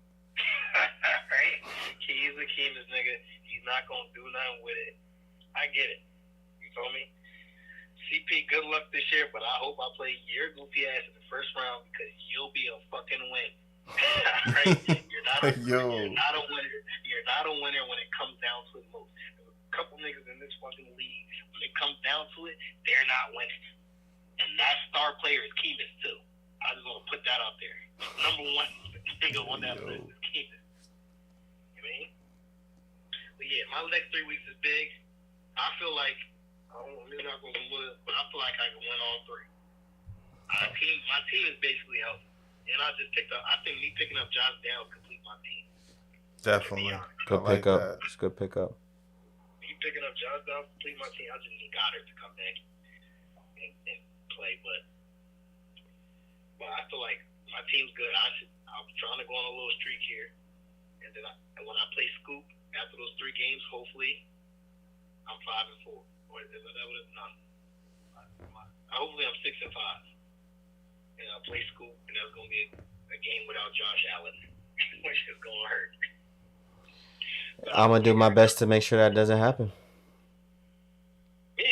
Right? He's a Keemus nigga. He's not gonna do nothing with it. I get it. You feel me? CP, good luck this year, but I hope I play your goofy ass in the first round because you'll be a fucking win. Right? You're not a winner. You're not a winner when it comes down to it most. There's a couple niggas in this fucking league. When it comes down to it, they're not winning. And that star player is Keemus too. I just want to put that out there. Number one nigga on that list is Keemus. You mean? But yeah, my next 3 weeks is big. I feel like we're not going to win, but I feel like I can win all 3. My team is basically healthy. And I think me picking up Josh Downs complete my team. Definitely. Good pickup. It's a good pickup. Me picking up Josh Downs complete my team. I just need Goddard to come back and play. But I feel like my team's good. I'm trying to go on a little streak here. And then when I play Scoop after those 3 games, hopefully I'm 5-4. Or is that what it's not? Hopefully I'm 6-5. And I'll play Scoop, and that's going to be a game without Josh Allen, which is going to hurt. I'm gonna do my best to make sure that doesn't happen. Yeah,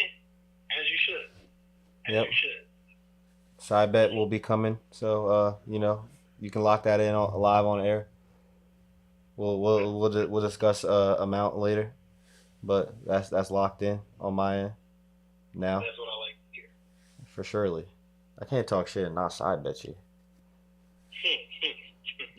as you should. Yep. You should. Side bet will be coming, so you can lock that in live on air. We'll discuss amount later, but that's locked in on my end now. That's what I like to hear. For surely. I can't talk shit and not side bet you.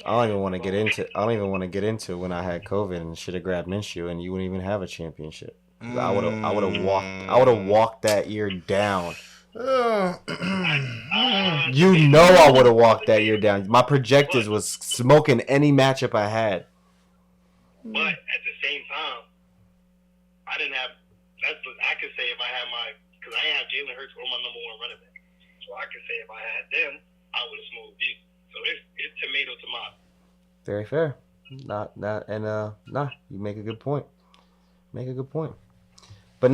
I don't even want to get into when I had COVID and should have grabbed Minshew and you wouldn't even have a championship. I would have walked that year down. You know I would have walked that year down. My projectors was smoking any matchup I had. But at the same time, I didn't have. That's what I could say if I had because I didn't have Jalen Hurts or my number 1 running back. So I can say if I had them, I would have smoked you. So it's tomato. Very fair. You make a good point. But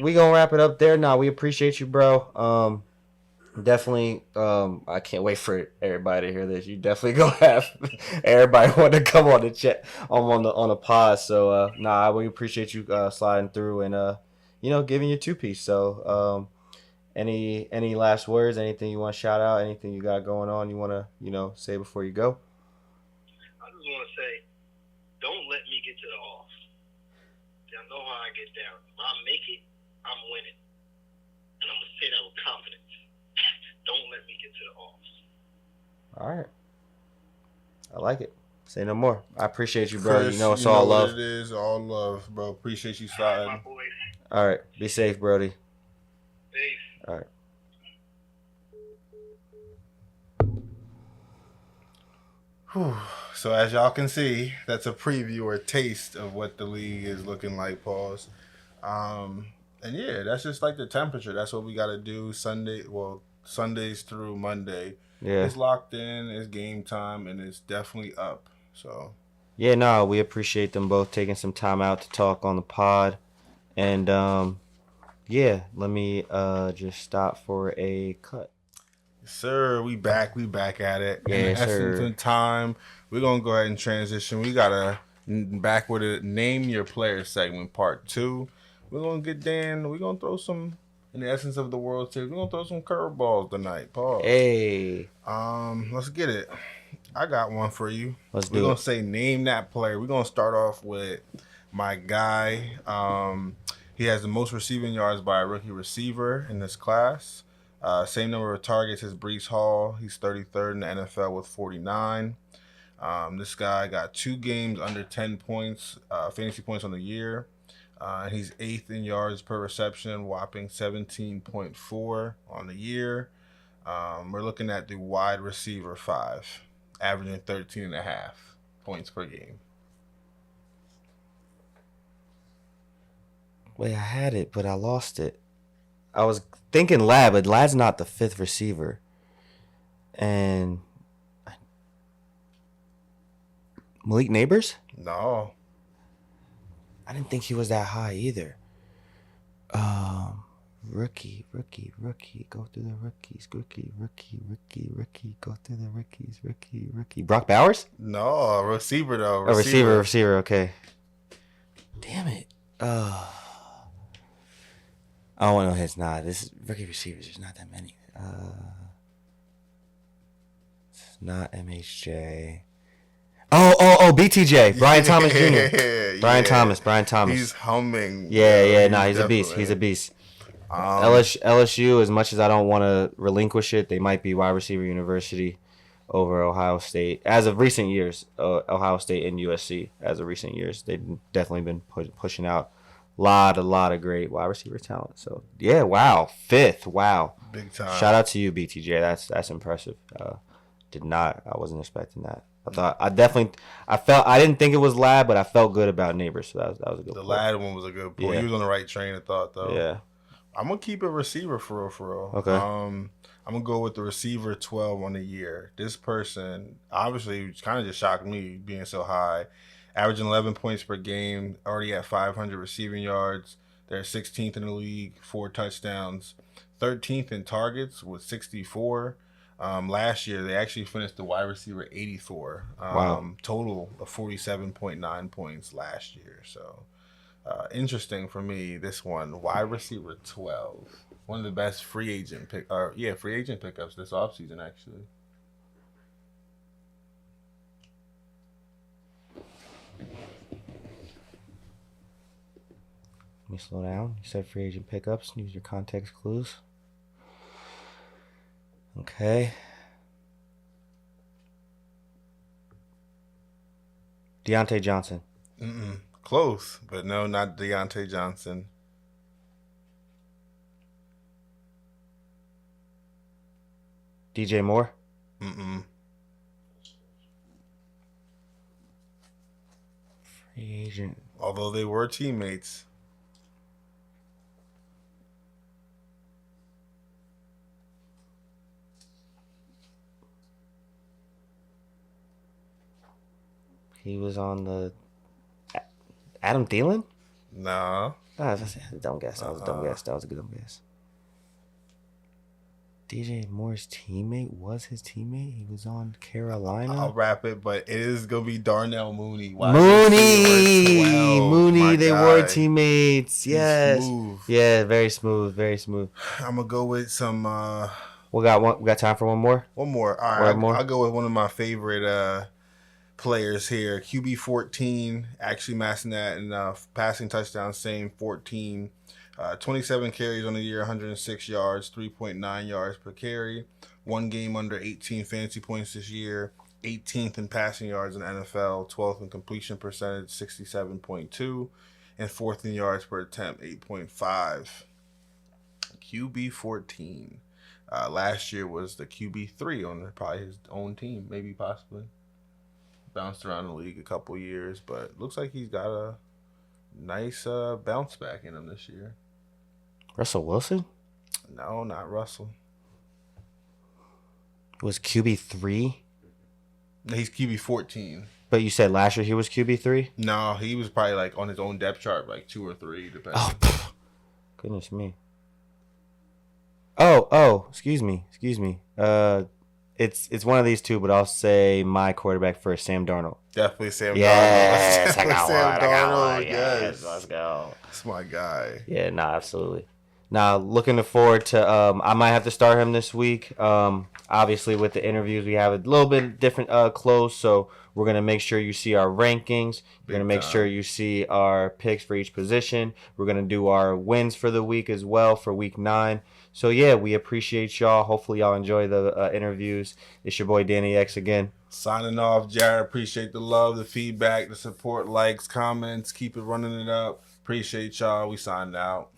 we gonna wrap it up there. We appreciate you, bro. Definitely, I can't wait for everybody to hear this. You definitely gonna have everybody want to come on the chat, on the pod. So, we appreciate you sliding through and giving your 2-piece. So, any last words? Anything you want to shout out? Anything you got going on? You want to say before you go? I just want to say, don't let me get to the off. Y'all know how I get down. If I make it, I'm winning, and I'm gonna say that with confidence. Don't let me get to the off. All right. I like it. Say no more. I appreciate you, bro. Kris, It's all love. It is all love, bro. Appreciate you starting. All right, my boys. All right. Be safe, Brody. Peace. All right. Whew. So as y'all can see, that's a preview or a taste of what the league is looking like. Pause. And yeah, that's just like the temperature. That's what we got to do Sundays through Monday. Yeah. It's locked in. It's game time, and it's definitely up. So. Yeah, we appreciate them both taking some time out to talk on the pod. And, let me just stop for a cut. Sir, we back at it. Yeah, in the sir. essence of time, we're going to go ahead and transition. We got to back with a Name Your Player segment, part 2. We're going to get Dan. We're going to throw some, in the essence of the World Series, we're going to throw some curveballs tonight. Pause. Hey. Let's get it. I got one for you. We're going to say name that player. We're going to start off with my guy. He has the most receiving yards by a rookie receiver in this class. Same number of targets as Breece Hall. He's 33rd in the NFL with 49. This guy got 2 games under 10 points, fantasy points on the year. He's 8th in yards per reception, whopping 17.4 on the year. We're looking at the wide receiver 5, averaging 13.5 points per game. Wait, I had it, but I lost it. I was thinking Lad, but Lad's not the 5th receiver. And Malik Neighbors? No. I didn't think he was that high either. Rookie. Go through the rookies. Rookie. Go through the rookies. Rookie. Brock Bowers? No, receiver though. Receiver. Okay. Damn it. I don't want to know his not. This is rookie receivers. There's not that many. It's not MHJ. Oh, BTJ. Brian Thomas Jr. Brian Thomas. He's humming. Yeah. He's a beast. LSU, as much as I don't want to relinquish it, they might be wide receiver university over Ohio State. As of recent years, Ohio State and USC, as of recent years, they've definitely been pushing out a lot of great wide receiver talent. So, yeah, wow. 5th, wow. Big time. Shout out to you, BTJ. That's impressive. I wasn't expecting that. I didn't think it was Lad, but I felt good about Neighbors. So that was a good The play. Lad one was a good play. Yeah. He was on the right train of thought, though. Yeah. I'm going to keep it receiver for real. Okay. I'm going to go with the receiver 12 on the year. This person, obviously, kind of just shocked me being so high. Averaging 11 points per game, already at 500 receiving yards. They're 16th in the league, 4 touchdowns. 13th in targets with 64. Last year, they actually finished the wide receiver 84. Wow. Total of 47.9 points last year. So, interesting for me, this one. Wide receiver 12. One of the best free agent pickups this offseason, actually. Let me slow down. You said free agent pickups. Use your context clues. Okay. Deontay Johnson. Close, but no, not Deontay Johnson. DJ Moore. Free agent. Although they were teammates. He was on the Adam Thielen? No. That's a dumb guess. That was a dumb guess. That was a good dumb guess. DJ Moore's teammate was his teammate. He was on Carolina. I'll wrap it, but it is gonna be Darnell Mooney. Mooney. They were teammates. Yes. Smooth. Yeah, very smooth. Very smooth. I'm gonna go with some. We got time for one more. One more. All right. I'll go with one of my favorite players here. QB 14, actually matching that in passing touchdowns. Same 14. 27 carries on the year, 106 yards, 3.9 yards per carry. One game under 18 fantasy points this year. 18th in passing yards in the NFL. 12th in completion percentage, 67.2. And 4th in yards per attempt, 8.5. QB 14. Last year was the QB 3 on probably his own team, maybe possibly. Bounced around the league a couple years, but looks like he's got a nice bounce back in him this year. Russell Wilson? No, not Russell. It was QB3? He's QB 14. But you said last year he was QB3? No, he was probably like on his own depth chart, like 2 or 3, depending. Oh, goodness me. Oh, excuse me. It's one of these two, but I'll say my quarterback first, Sam Darnold. Definitely Sam Darnold. Yes, I got Sam one. Darnold, Yes, let's go. That's my guy. Yeah, absolutely. Now, looking forward to, I might have to start him this week. Obviously, with the interviews, we have a little bit different close, so we're going to make sure you see our rankings. We're going to make sure you see our picks for each position. We're going to do our wins for the week as well for week 9. So, yeah, we appreciate y'all. Hopefully, y'all enjoy the interviews. It's your boy, Danny X, again. Signing off, Jared. Appreciate the love, the feedback, the support, likes, comments. Keep it running it up. Appreciate y'all. We signed out.